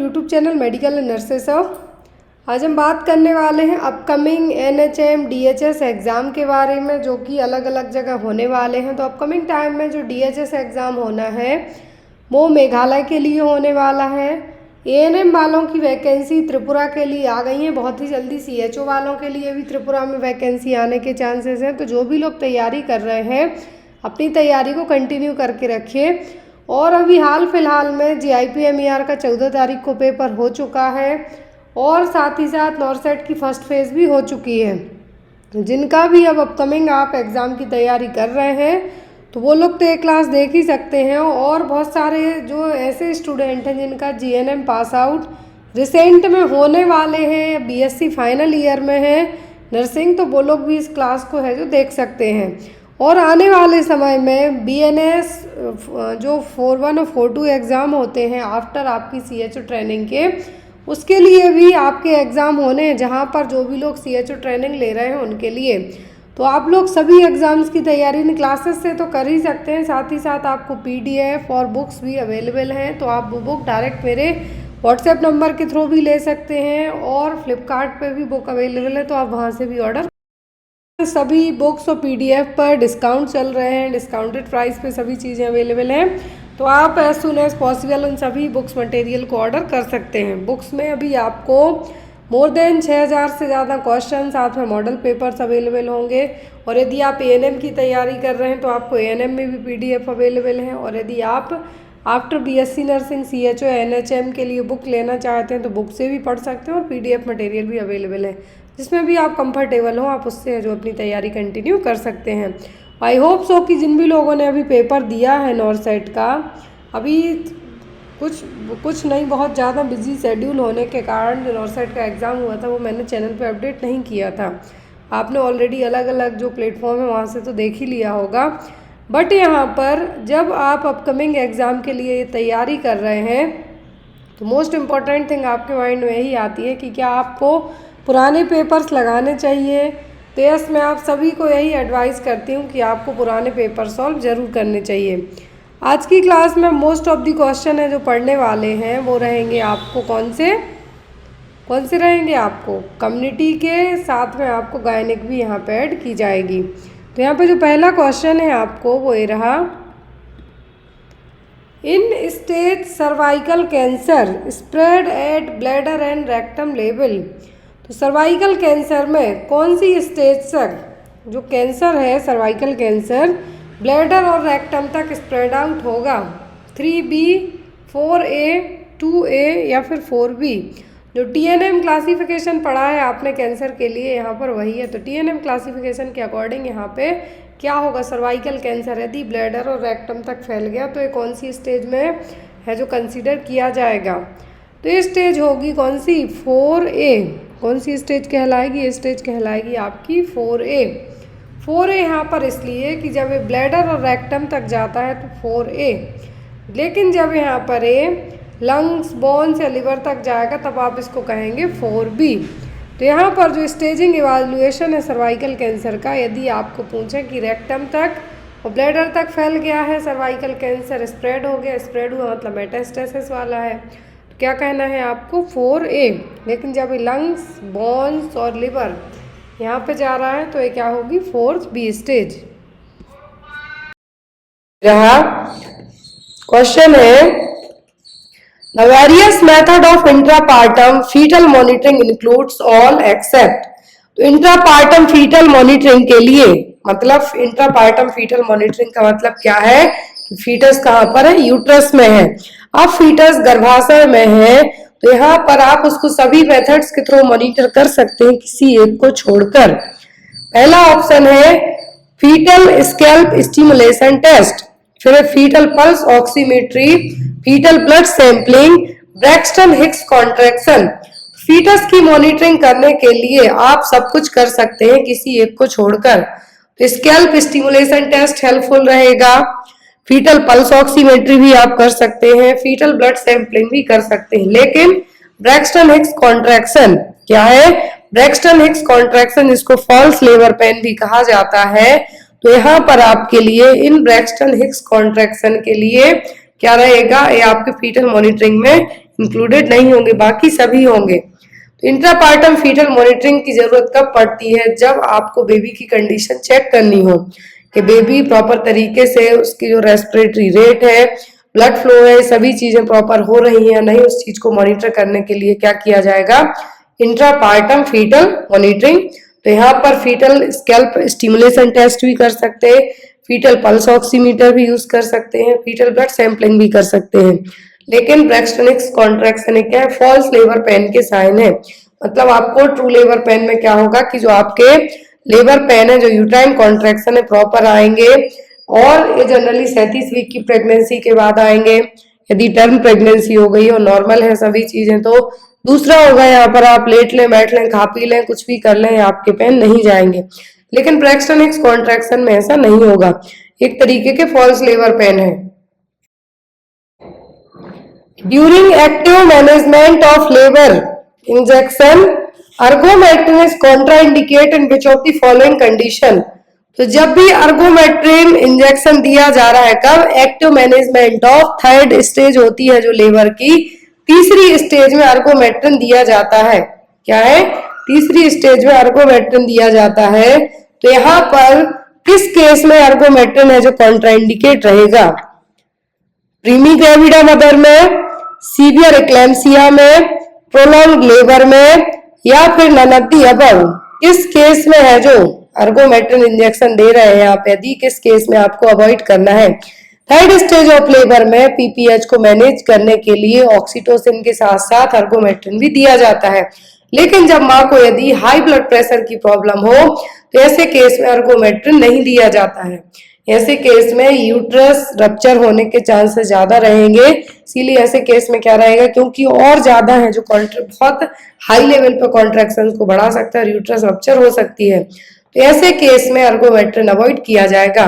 YouTube channel medical and nurses आज हम बात करने वाले हैं अपकमिंग एनएचएम डीएचएस एग्ज़ाम के बारे में, जो कि अलग अलग जगह होने वाले हैं। तो अपकमिंग टाइम में जो डीएचएस एग्ज़ाम होना है वो मेघालय के लिए होने वाला है। एएनएम वालों की वैकेंसी त्रिपुरा के लिए आ गई है बहुत ही जल्दी। सीएचओ वालों के लिए भी त्रिपुरा में वैकेंसी आने के चांसेस हैं। तो जो भी लोग तैयारी कर रहे हैं अपनी तैयारी को कंटिन्यू करके रखिए। और अभी हाल फिलहाल में GIPMER का 14 तारीख को पेपर हो चुका है और साथ ही साथ नॉरसेट की फर्स्ट फेज़ भी हो चुकी है। जिनका भी अब अपकमिंग आप एग्ज़ाम की तैयारी कर रहे हैं तो वो लोग तो एक क्लास देख ही सकते हैं। और बहुत सारे जो ऐसे स्टूडेंट हैं जिनका GNM पास आउट रिसेंट में होने वाले हैं, BSc फाइनल ईयर में है नर्सिंग, तो वो लोग भी इस क्लास को है जो देख सकते हैं। और आने वाले समय में BNS जो 4-1 और 4-2 एग्ज़ाम होते हैं आफ्टर आपकी CHO ट्रेनिंग के, उसके लिए भी आपके एग्ज़ाम होने हैं, जहां पर जो भी लोग CHO ट्रेनिंग ले रहे हैं उनके लिए। तो आप लोग सभी एग्ज़ाम्स की तैयारी इन क्लासेस से तो कर ही सकते हैं। साथ ही साथ आपको PDF और बुक्स भी अवेलेबल हैं, तो आप वो बुक डायरेक्ट मेरे WhatsApp नंबर के थ्रू भी ले सकते हैं और फ्लिपकार्ट पे भी बुक अवेलेबल है, तो आप वहाँ से भी ऑर्डर। सभी बुक्स और PDF पर डिस्काउंट चल रहे हैं, डिस्काउंटेड प्राइस पे सभी चीज़ें अवेलेबल हैं। तो आप एज सुन एज पॉसिबल उन सभी बुक्स मटेरियल को ऑर्डर कर सकते हैं। बुक्स में अभी आपको मोर देन 6000 से ज़्यादा क्वेश्चन, साथ में मॉडल पेपर्स अवेलेबल होंगे। और यदि आप ANM की तैयारी कर रहे हैं तो आपको ANM में भी PDF अवेलेबल है। और यदि आप after BSc nursing CHO NHM के लिए बुक लेना चाहते हैं तो बुक से भी पढ़ सकते हैं और PDF मटेरियल भी अवेलेबल है, जिसमें भी आप कंफर्टेबल हो आप उससे जो अपनी तैयारी कंटिन्यू कर सकते हैं। आई होप सो कि जिन भी लोगों ने अभी पेपर दिया है नॉरसेट का, अभी कुछ नहीं, बहुत ज़्यादा बिजी शेड्यूल होने के कारण जो नॉरसेट का एग्ज़ाम हुआ था वो मैंने चैनल पे अपडेट नहीं किया था। आपने ऑलरेडी अलग अलग जो प्लेटफॉर्म है वहाँ से तो देख ही लिया होगा। बट यहाँ पर जब आप अपकमिंग एग्ज़ाम के लिए तैयारी कर रहे हैं तो मोस्ट इम्पॉर्टेंट थिंग आपके माइंड में यही आती है कि क्या आपको पुराने पेपर्स लगाने चाहिए। तो यस, मैं आप सभी को यही एडवाइस करती हूँ कि आपको पुराने पेपर सॉल्व ज़रूर करने चाहिए। आज की क्लास में मोस्ट ऑफ द क्वेश्चन है जो पढ़ने वाले हैं वो रहेंगे आपको कौन से रहेंगे आपको कम्युनिटी के, साथ में आपको गायनिक भी यहाँ पे ऐड की जाएगी। तो यहाँ पे जो पहला क्वेश्चन है आपको वो ये रहा, in stage cervical cancer spread at bladder and rectum level. तो सर्वाइकल कैंसर में कौन सी स्टेज तक जो कैंसर है सर्वाइकल कैंसर ब्लैडर और रेक्टम तक स्प्रेड आउट होगा? 3B, 4A, 2A या फिर 4B? जो TNM क्लासिफिकेशन पढ़ा है आपने कैंसर के लिए यहाँ पर वही है। तो TNM क्लासिफिकेशन के अकॉर्डिंग यहाँ पे क्या होगा, सर्वाइकल कैंसर यदि ब्लैडर और रेक्टम तक फैल गया तो ये कौन सी स्टेज में है जो कंसीडर किया जाएगा? तो ये स्टेज होगी कौन सी? 4A। कौन सी स्टेज कहलाएगी? ये स्टेज कहलाएगी आपकी 4A। 4A यहाँ पर इसलिए कि जब ये ब्लैडर और रेक्टम तक जाता है तो 4A, लेकिन जब यहाँ पर ये लंग्स, बोन्स या लिवर तक जाएगा तब आप इसको कहेंगे 4B। तो यहाँ पर जो स्टेजिंग इवैल्यूएशन है सर्वाइकल कैंसर का, यदि आपको पूछें कि रेक्टम तक और ब्लैडर तक फैल गया है सर्वाइकल कैंसर, स्प्रेड हो गया, स्प्रेड हुआ मतलब मेटास्टेसिस वाला है, तो क्या कहना है आपको? 4A। लेकिन जब लंग्स, बोन्स और लिवर यहाँ पे जा रहा है तो ये क्या होगी? 4B stage. क्वेश्चन है, The various method of intrapartum fetal monitoring includes all except। तो इंट्रापार्टम फीटल मॉनिटरिंग के लिए मतलब इंट्रापार्टम फीटल मॉनिटरिंग का मतलब क्या है कि फीटस कहाँ पर है? यूट्रस में है। अब फीटस गर्भाशय में है तो यहाँ पर आप उसको सभी मेथड्स के थ्रू मॉनिटर कर सकते हैं किसी एक को छोड़कर। पहला ऑप्शन है फीटल स्कैल्प स्टिमुलेशन टेस्ट, फिर fetal pulse oximetry, fetal blood sampling, Braxton Hicks contraction. Fetus की मॉनिटरिंग करने के लिए आप सब कुछ कर सकते हैं किसी एक को छोड़कर। तो स्कैल्प स्टिमुलेशन टेस्ट हेल्पफुल रहेगा, फीटल पल्स ऑक्सीमेट्री भी आप कर सकते हैं, फीटल ब्लड सैंपलिंग भी कर सकते हैं। लेकिन ब्रैक्सटन हिक्स कॉन्ट्रैक्शन क्या है? ब्रैक्सटन हिक्स कॉन्ट्रैक्शन, इसको फॉल्स लेबर पेन भी कहा जाता है। तो यहाँ पर आपके लिए इन ब्रैक्सटन हिक्स कॉन्ट्रैक्शन के लिए क्या रहेगा? ये आपके फीटल मॉनिटरिंग में इंक्लूडेड नहीं होंगे, बाकी सभी होंगे। तो इंट्रापार्टम फीटल मॉनिटरिंग की जरूरत कब पड़ती है? जब आपको बेबी की कंडीशन चेक करनी हो कि बेबी प्रॉपर तरीके से उसकी जो रेस्पिरेटरी रेट है, ब्लड फ्लो है, सभी चीजें प्रॉपर हो रही हैं नहीं, उस चीज को मॉनिटर करने के लिए क्या किया जाएगा? Intrapartum fetal monitoring. तो यहाँ पर फीटल स्कैल्प स्टिमुलेशन टेस्ट भी कर सकते हैं, फीटल पल्स ऑक्सीमीटर भी यूज कर सकते हैं, फीटल ब्लड सैंपलिंग भी कर सकते हैं। लेकिन ब्रैक्सटोनिक्स कॉन्ट्रैक्शन एक क्या है? फॉल्स लेबर पेन के साइन है। मतलब आपको ट्रू लेबर पेन में क्या होगा कि जो आपके लेबर पेन है, जो यूट्राइन कॉन्ट्रैक्शन है, प्रॉपर आएंगे और ये जनरली 37 वीक की प्रेगनेंसी के बाद आएंगे। यदि टर्म प्रेगनेंसी हो गई और नॉर्मल है सभी चीजें, तो दूसरा होगा यहाँ पर आप लेट लें, बैठ लें, खा पी लें, कुछ भी कर लें, आपके पेन नहीं जाएंगे। लेकिन ब्रैक्सटोनिक्स कॉन्ट्रैक्शन में ऐसा नहीं होगा, एक तरीके के फॉल्स लेबर पेन है। During active management of labour injection ergometrine is contraindicate in which of the following condition. तो जब भी अर्गोमेट्रिन इंजेक्शन दिया जा रहा है, कब? Active management of third stage होती है जो लेबर की, तीसरी स्टेज में अर्गोमेट्रिन दिया जाता है। क्या है? तीसरी स्टेज में अर्गोमेट्रिन दिया जाता है। तो यहाँ पर किस केस में अर्गोमेट्रिन है जो कॉन्ट्राइंडिकेट रहेगा? प्रीमी ग्रेविडा मदर में, सीवियर एक्लेम्सिया में, प्रोलॉन्ग लेबर में, या फिर नन ऑफ द अबव? किस केस में है जो अर्गोमेट्रिन इंजेक्शन दे रहे हैं आप? यदि किस केस में आपको अवॉइड करना है? थर्ड स्टेज ऑफ लेबर में पीपीएच को मैनेज करने के लिए ऑक्सीटोसिन के साथ साथ अर्गोमेट्रिन भी दिया जाता है। लेकिन जब माँ को यदि हाई ब्लड प्रेशर की प्रॉब्लम हो तो ऐसे केस में अर्गोमेट्रिन नहीं दिया जाता है। ऐसे केस में यूट्रस रप्चर होने के चांसेस ज्यादा रहेंगे, इसीलिए ऐसे केस में क्या रहेगा, क्योंकि और ज्यादा है जो बहुत हाई लेवल पर कॉन्ट्रैक्शन को बढ़ा सकता है और यूट्रस रप्चर हो सकती है, तो ऐसे केस में अर्गोमेट्रिन अवॉइड किया जाएगा।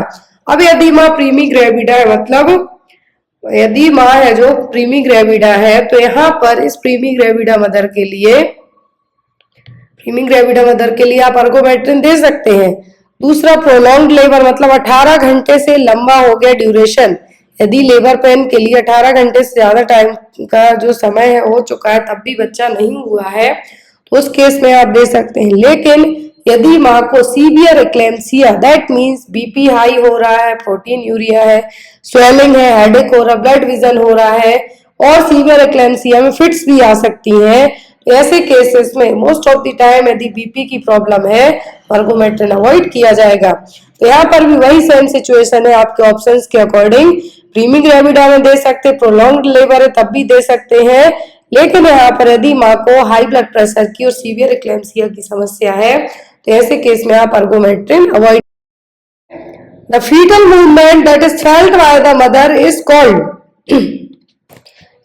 अब यदि माँ प्रीमी ग्रेविडा है, मतलब यदि माँ है जो प्रीमी ग्रेविडा है, तो यहाँ पर इस प्रीमी ग्रेविडा मदर के लिए आप अर्गोमेट्रिन दे सकते हैं। दूसरा प्रोलॉन्ग लेबर, मतलब 18 घंटे से लंबा हो गया ड्यूरेशन, यदि लेबर पेन के लिए 18 घंटे से ज्यादा टाइम का जो समय है हो चुका है तब भी बच्चा नहीं हुआ है, तो उस केस में आप दे सकते हैं। लेकिन यदि माँ को severe eclampsia, that means BP high हो रहा है, प्रोटीन यूरिया है, स्वेलिंग है, हेडेक हो रहा, ब्लड विजन हो रहा है और सीवियर एक्लेम्सिया में फिट्स भी आ सकती हैं, तो ऐसे केसेस में मोस्ट ऑफ द टाइम यदि बीपी की प्रॉब्लम है अर्गोमेट्रिन अवॉइड किया जाएगा। तो यहाँ पर भी वही सेम सिचुएशन है, आपके ऑप्शंस के अकॉर्डिंग प्रीमी ग्रेविडा में दे सकते, प्रोलॉन्ग्ड लेबर है तब भी दे सकते हैं। लेकिन यहाँ पर यदि माँ को हाई ब्लड प्रेशर की और सीवियर एक्लेम्सिया की समस्या है तो ऐसे केस में आप ergometrine avoid. The fetal movement that is felt by the mother is called.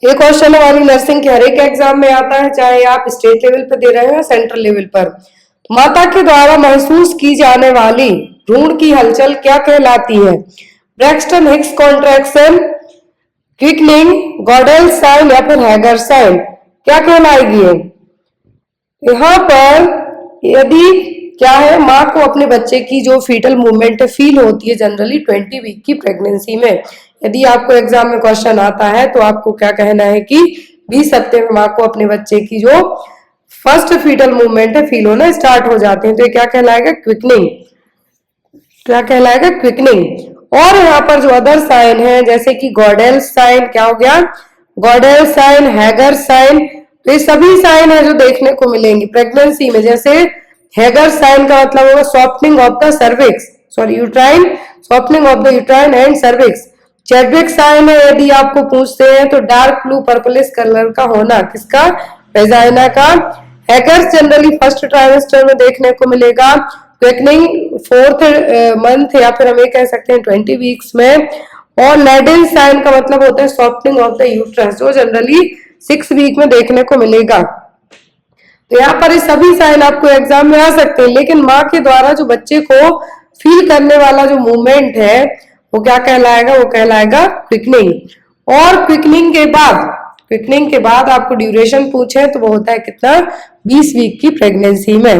ये क्वेश्चन हमारी नर्सिंग के हर एक एग्जाम में आता है, चाहे आप स्टेट लेवल पर दे रहे हो या सेंट्रल लेवल पर। माता के द्वारा महसूस की जाने वाली भ्रूण की हलचल क्या कहलाती है? Braxton Hicks contraction, quickening, Goodell sign या फिर हैगर साइन, क्या कहलाएगी? यहाँ पर यदि क्या है, माँ को अपने बच्चे की जो फीटल मूवमेंट फील होती है जनरली 20 वीक की प्रेगनेंसी में। यदि आपको एग्जाम में क्वेश्चन आता है तो आपको क्या कहना है कि 20 हफ्ते में माँ को अपने बच्चे की जो फर्स्ट फीटल मूवमेंट है फील होना स्टार्ट हो जाते हैं, तो ये क्या कहलाएगा? क्विकनिंग। क्या कहलाएगा? क्विकनिंग। और यहाँ पर जो अदर साइन है जैसे कि गॉडेल साइन, क्या हो गया? गॉडेल साइन, हैगर साइन, तो ये सभी साइन है जो देखने को मिलेंगी प्रेगनेंसी में। जैसे हैगर साइन का मतलब होगा softening of the cervix, sorry uterine, softening of the uterine and cervix. Chadwick sign है यदि आपको पूछते हैं तो डार्क ब्लू पर्पलिश कलर का होना, किसका? वेजाइना का। हैगर्स जनरली फर्स्ट ट्राइमेस्टर में देखने को मिलेगा, क्विकनिंग 4th मंथ या फिर हम ये कह सकते हैं 20 वीक्स में। और लेडिन साइन का मतलब होता है सॉफ्टनिंग ऑफ द यूट्रस, जो जनरली 6 वीक में देखने को मिलेगा। तो यहाँ पर ये सभी साइन आपको एग्जाम में आ सकते हैं, लेकिन माँ के द्वारा जो बच्चे को फील करने वाला जो मूवमेंट है वो क्या कहलाएगा? वो कहलाएगा क्विकनिंग। और क्विकनिंग के बाद आपको ड्यूरेशन पूछे तो वो होता है कितना? 20 वीक की प्रेगनेंसी में।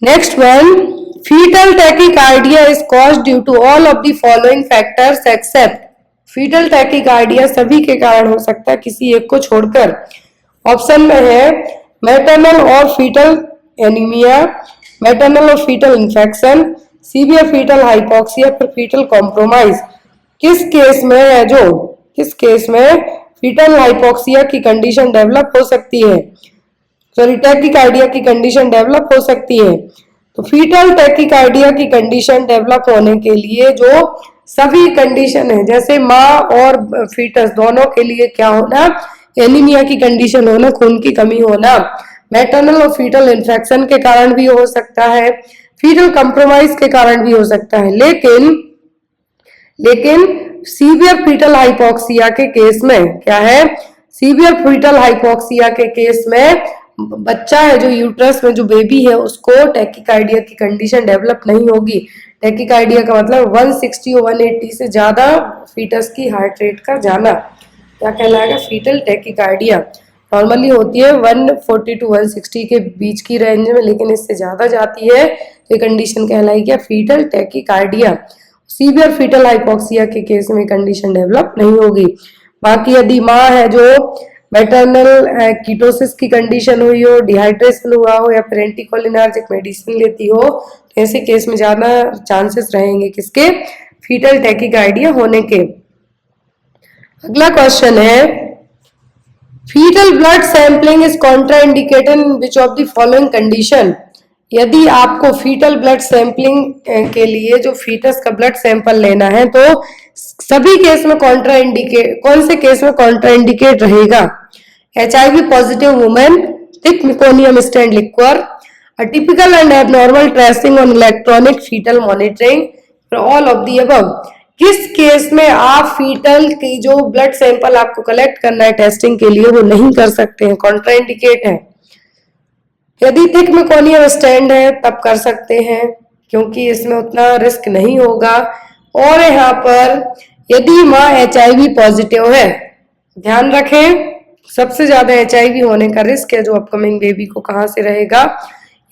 Next one, fetal tachycardia is caused due to all of the following factors except. Fetal tachycardia सभी के कारण हो सकता है, किसी एक को छोड़कर। ऑप्शन में है मैटरनल और फीटल एनीमिया, मैटरनल और fetal infection, severe fetal hypoxia, फिर फीटल कॉम्प्रोमाइज। किस केस में फीटल हाइपोक्सिया की कंडीशन डेवलप हो सकती है, सॉरी टैकिकार्डिया की कंडीशन डेवलप हो सकती है? तो फीटल टैकिकार्डिया की कंडीशन डेवलप होने के लिए जो सभी कंडीशन है, जैसे माँ और फीटस दोनों के लिए क्या होना, एनीमिया की कंडीशन होना, खून की कमी होना, मैटरनल और फीटल इन्फेक्शन के कारण भी हो सकता है, फीटल कंप्रोमाइज के कारण भी हो सकता है। लेकिन सीवियर फीटल हाइपोक्सिया के केस में क्या है, सीवियर फीटल हाइपोक्सिया के केस में बच्चा है जो यूट्रस में जो बेबी है उसको टैकिकार्डिया की कंडीशन डेवलप नहीं होगी। टैकिकार्डिया का मतलब 160 और 180 से ज्यादा फीटस की हार्ट रेट का जाना क्या कहलाएगा, फीटल टैकिकार्डिया। नॉर्मली होती है 140 टू 160 के बीच की रेंज में, लेकिन इससे ज्यादा जाती है तो ये कंडीशन कहलाएगी fetal tachycardia. Severe fetal hypoxia के केस में कंडीशन डेवलप नहीं होगी। बाकी यदि माँ है जो मैटरनल कीटोसिस की कंडीशन हुई हो, डिहाइड्रेशन हुआ हो या फिर एंटीकोलिनर्जिक मेडिसिन लेती हो, तो ऐसे केस में ज्यादा चांसेस रहेंगे किसके, फीटल टैकिकार्डिया होने के। अगला क्वेश्चन है fetal blood sampling is contraindicated in which of the following condition. यदि आपको फीटल ब्लड सैंपलिंग के लिए जो फीटस का ब्लड सैंपल लेना है तो सभी केस में कौन से केस में कॉन्ट्राइंडिकेट रहेगा? HIV positive women, thick meconium stained liquor, typical and abnormal tracing on electronic fetal monitoring, all of the above. किस केस में आप फीटल की जो ब्लड सैंपल आपको कलेक्ट करना है टेस्टिंग के लिए वो नहीं कर सकते हैं, कॉन्ट्राइंडिकेट है? यदि थिक मेकोनियम स्टैंड है तब कर सकते हैं क्योंकि इसमें उतना रिस्क नहीं होगा। और यहाँ पर यदि माँ HIV पॉजिटिव है, ध्यान रखें सबसे ज्यादा HIV होने का रिस्क है जो अपकमिंग बेबी को कहाँ से रहेगा,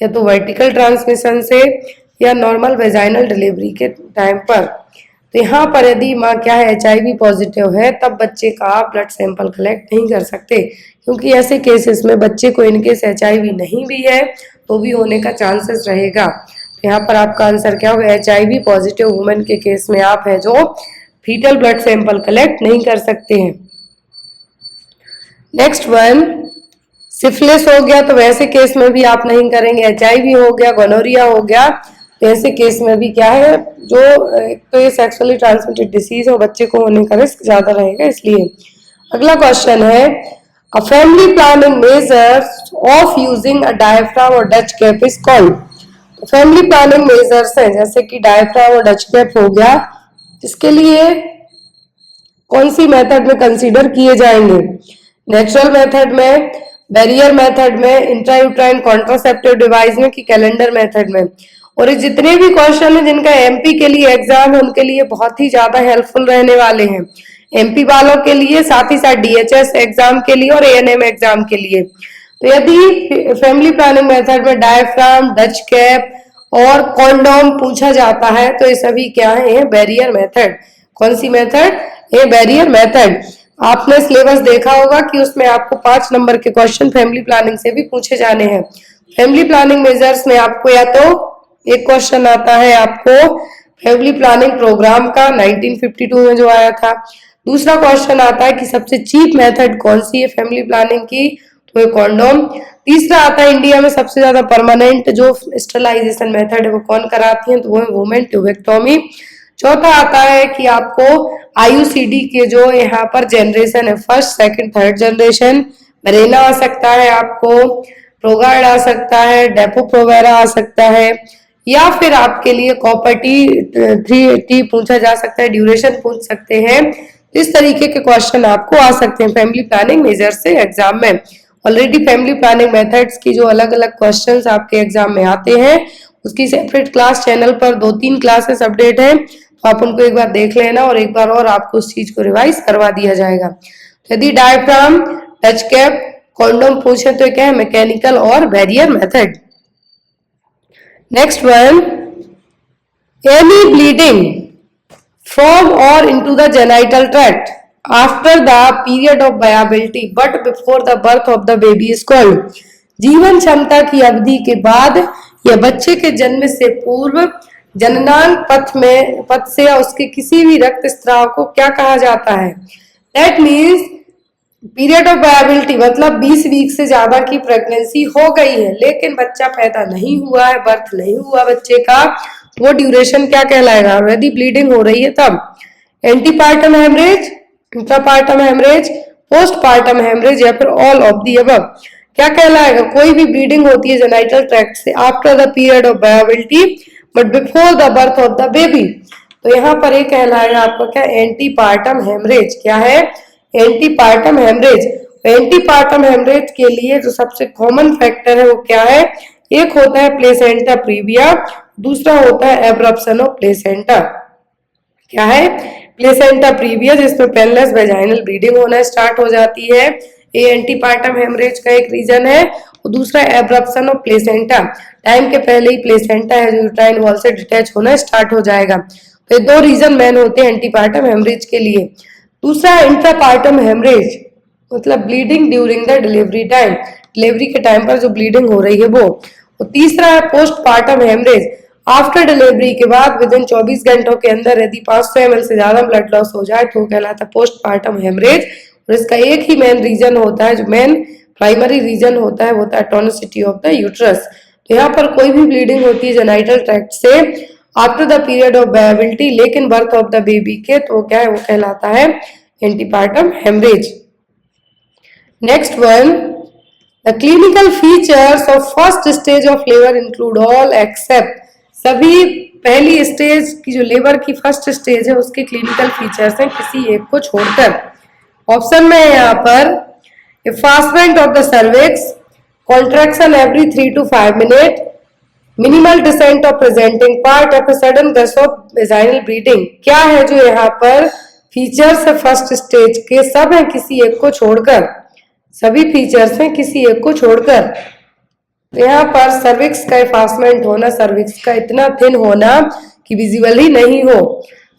या तो वर्टिकल ट्रांसमिशन से या नॉर्मल वेजाइनल डिलीवरी के टाइम पर। तो यहाँ पर यदि माँ क्या है HIV पॉजिटिव है तब बच्चे का ब्लड सैंपल कलेक्ट नहीं कर सकते, क्योंकि ऐसे केसेस में बच्चे को इनकेस HIV नहीं भी है तो भी होने का चांसेस रहेगा। तो यहाँ पर आपका आंसर क्या होगा, HIV पॉजिटिव वुमेन के केस में आप है जो फीटल ब्लड सैंपल कलेक्ट नहीं कर सकते हैं। नेक्स्ट वन, सिफिलिस हो गया तो वैसे केस में भी आप नहीं करेंगे, HIV हो गया, गोनोरिया हो गया, तो ऐसे केस में भी क्या है जो तो ये सेक्सुअली ट्रांसमिटेड डिसीज है, बच्चे को होने का रिस्क ज्यादा रहेगा इसलिए। अगला क्वेश्चन है a family planning measures of using a diaphragm और Dutch cap is called. Family planning measures है जैसे कि डायफ्राम और डच कैप हो गया, इसके लिए कौन सी मेथड में कंसीडर किए जाएंगे? नेचुरल मेथड में, बैरियर मेथड में, इंट्रायूट्राइन कॉन्ट्रासेप्टिव डिवाइस में कि कैलेंडर मेथड में? और जितने भी क्वेश्चन है जिनका MP के लिए एग्जाम है उनके लिए बहुत ही ज्यादा हेल्पफुल रहने वाले हैं, MP वालों के लिए, साथ ही साथ DHS एग्जाम के लिए और ANM एग्जाम के लिए। तो यदि फैमिली प्लानिंग मेथड में डायफ्राम, डच कैप और कॉन्डोम पूछा जाता है तो ये सभी क्या है, बैरियर मेथड। कौन सी मेथड? ये बैरियर मेथड। आपने सिलेबस देखा होगा कि उसमें आपको 5 नंबर के क्वेश्चन फैमिली प्लानिंग से भी पूछे जाने हैं। फैमिली प्लानिंग मेजर्स में आपको या तो एक क्वेश्चन आता है आपको फैमिली प्लानिंग प्रोग्राम का 1952 में जो आया था, दूसरा क्वेश्चन आता है कि सबसे चीप मेथड कौन सी है फैमिली प्लानिंग की, तो ये कॉन्डोम। तीसरा आता है इंडिया में सबसे ज्यादा परमानेंट जो स्टरलाइजेशन मेथड है वो कौन कराती है, तो वो है वुमेन ट्यूबेक्टोमी। चौथा आता है कि आपको IUCD के जो यहाँ पर जनरेशन है, फर्स्ट, सेकंड, थर्ड जनरेशन, मरेना आ सकता है, आपको प्रोगार्ड आ सकता है, डेपो प्रोवेरा आ सकता है, या फिर आपके लिए कॉपर T पूछा जा सकता है, ड्यूरेशन पूछ सकते हैं। इस तरीके के क्वेश्चन आपको आ सकते हैं फैमिली प्लानिंग मेजर से एग्जाम में। ऑलरेडी फैमिली प्लानिंग मेथड्स की जो अलग अलग क्वेश्चंस आपके एग्जाम में आते हैं उसकी सेपरेट क्लास चैनल पर 2-3 क्लासेस अपडेट है, तो आप उनको एक बार देख लेना और एक बार और आपको उस चीज को रिवाइज करवा दिया जाएगा। यदि डायफ्राम, टच कैप, कॉन्डोम पूछे तो क्या है, मैकेनिकल और barrier method. Next one, any bleeding from or into the genital tract after the period of viability but before the birth of the baby is called। जीवन क्षमता की अवधि के बाद या बच्चे के जन्म से पूर्व जननांग पथ से या उसके किसी भी रक्त स्राव को क्या कहा जाता है? That means period of viability मतलब 20 वीक से ज्यादा की प्रेगनेंसी हो गई है लेकिन बच्चा पैदा नहीं हुआ है, बर्थ नहीं हुआ बच्चे का, वो ड्यूरेशन क्या कहलाएगा? यदि ब्लीडिंग हो रही है तब। Antepartum haemorrhage, intrapartum haemorrhage, postpartum haemorrhage या फिर ऑल ऑफ दी अबव क्या कहलाएगा? कोई भी ब्लीडिंग होती है जेनाइटल ट्रैक्ट से after the period of viability but before the birth of the baby, तो यहाँ पर ये कहलाएगा आपका क्या? Antepartum haemorrhage. क्या है? Antepartum haemorrhage. एंटीपार्टम हेमरेज के लिए जो सबसे कॉमन फैक्टर है वो क्या है? एक होता है प्लेसेंटा प्रीविया, दूसरा होता है एब्रप्शन ऑफ प्लेसेंटा। क्या है? प्लेसेंटा प्रीविया जिसमें पेनलेस वेजाइनल ब्लीडिंग होना स्टार्ट हो जाती है, ये एंटीपार्टम हेमरेज का एक रीजन है। और दूसरा एब्रप्शन ऑफ प्लेसेंटा, टाइम के पहले ही प्लेसेंटा है जो यूट्राइन वॉल से डिटैच होना स्टार्ट हो जाएगा। तो ये दो रीजन मेन होते हैं एंटीपार्टम हेमरेज के लिए। दूसरा है इंट्रापार्टम हेमरेज मतलब bleeding during the delivery time, delivery के टाइम पर जो ब्लीडिंग हो रही है वो। और तीसरा है पोस्टपार्टम हेमरेज, आफ्टर डिलीवरी के बाद विद इन 24 घंटों के अंदर यदि 500 ml से ज्यादा ब्लड लॉस हो जाए तो कहलाता है पोस्टपार्टम हेमरेज। और इसका एक ही मेन रीजन होता है, जो मेन प्राइमरी रीजन होता है वो होता है टॉनिसिटी ऑफ द यूट्रस। तो यहाँ पर कोई भी ब्लीडिंग होती है जेनाइटल ट्रैक्ट से after the period of viability लेकिन बर्थ ऑफ द बेबी के, तो क्या है? वो कहलाता है antepartum haemorrhage. Next one, the clinical features of first stage of labour include all except, सभी पहली स्टेज की जो लेबर की फर्स्ट स्टेज है उसके क्लिनिकल फीचर्स हैं किसी एक को छोड़कर। ऑप्शन में है यहाँ पर effacement of the cervix, contraction every 3 to 5 minute, minimal descent of presenting part और sudden gush of vaginal bleeding. क्या है जो यहाँ पर फीचर्स है फर्स्ट स्टेज के? सब है किसी एक को छोड़कर, सभी फीचर्स हैं किसी एक को छोड़कर। यहाँ पर सर्विक्स का एफास्टमेंट होना, सर्विक्स का इतना थिन होना कि विजिबल ही नहीं हो।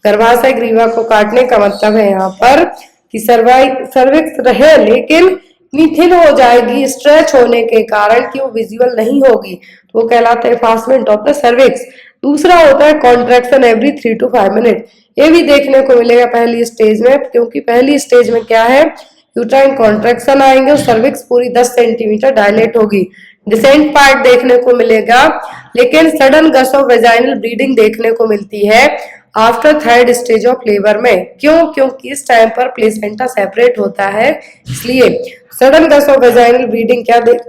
गर्भाशय ग्रीवा को काटने का मतलब है यहाँ पर कि सर्विक्स रहे लेकिन इतनी थिन हो जाएगी स्ट्रेच होने के कारण कि वो विजिबल नहीं होगी, तो वो कहलाता है एफास्टमेंट ऑफ द सर्विक्स। दूसरा होता है कॉन्ट्रैक्शन एवरी 3 to 5 मिनट, ये भी देखने को मिलेगा पहली स्टेज में, क्योंकि पहली स्टेज में क्या है? यूट्राइन कॉन्ट्रैक्शन आएंगे और सर्विक्स पूरी 10 सेंटीमीटर डायलेट होगी। डिसेंट पार्ट देखने को मिलेगा लेकिन sudden gush of vaginal bleeding देखने को मिलती है after third stage of labour में। क्यों? क्योंकि इस टाइम पर प्लेसेंटा सेपरेट होता है, इसलिए sudden gush of vaginal bleeding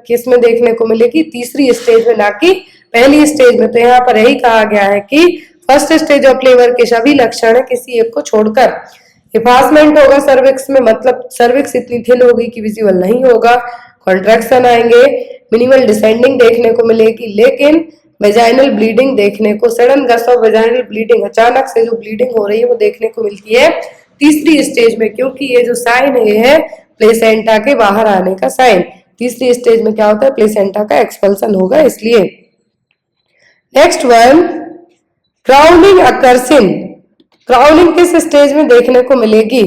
किस में देखने को मिलेगी? तीसरी स्टेज में, ना कि पहली स्टेज में। तो यहाँ पर यही कहा गया है कि फर्स्ट स्टेज ऑफ लेबर के सभी लक्षण है किसी एक को छोड़कर। एफास्टमेंट होगा सर्विक्स में, मतलब सर्विक्स इतनी थिन होगी कि विजिबल नहीं होगा। कॉन्ट्रैक्शन आएंगे, मिनिमल डिसेंडिंग देखने को मिलेगी लेकिन वेजाइनल ब्लीडिंग देखने को, sudden gush of vaginal bleeding, अचानक से जो ब्लीडिंग हो रही है वो देखने को मिलती है तीसरी स्टेज में, क्योंकि ये जो साइन है प्लेसेंटा के बाहर आने का साइन। तीसरी स्टेज में क्या होता है? प्लेसेंटा का एक्सपल्सन होगा, इसलिए। Next one, crowning occurs in, crowning किस स्टेज में देखने को मिलेगी?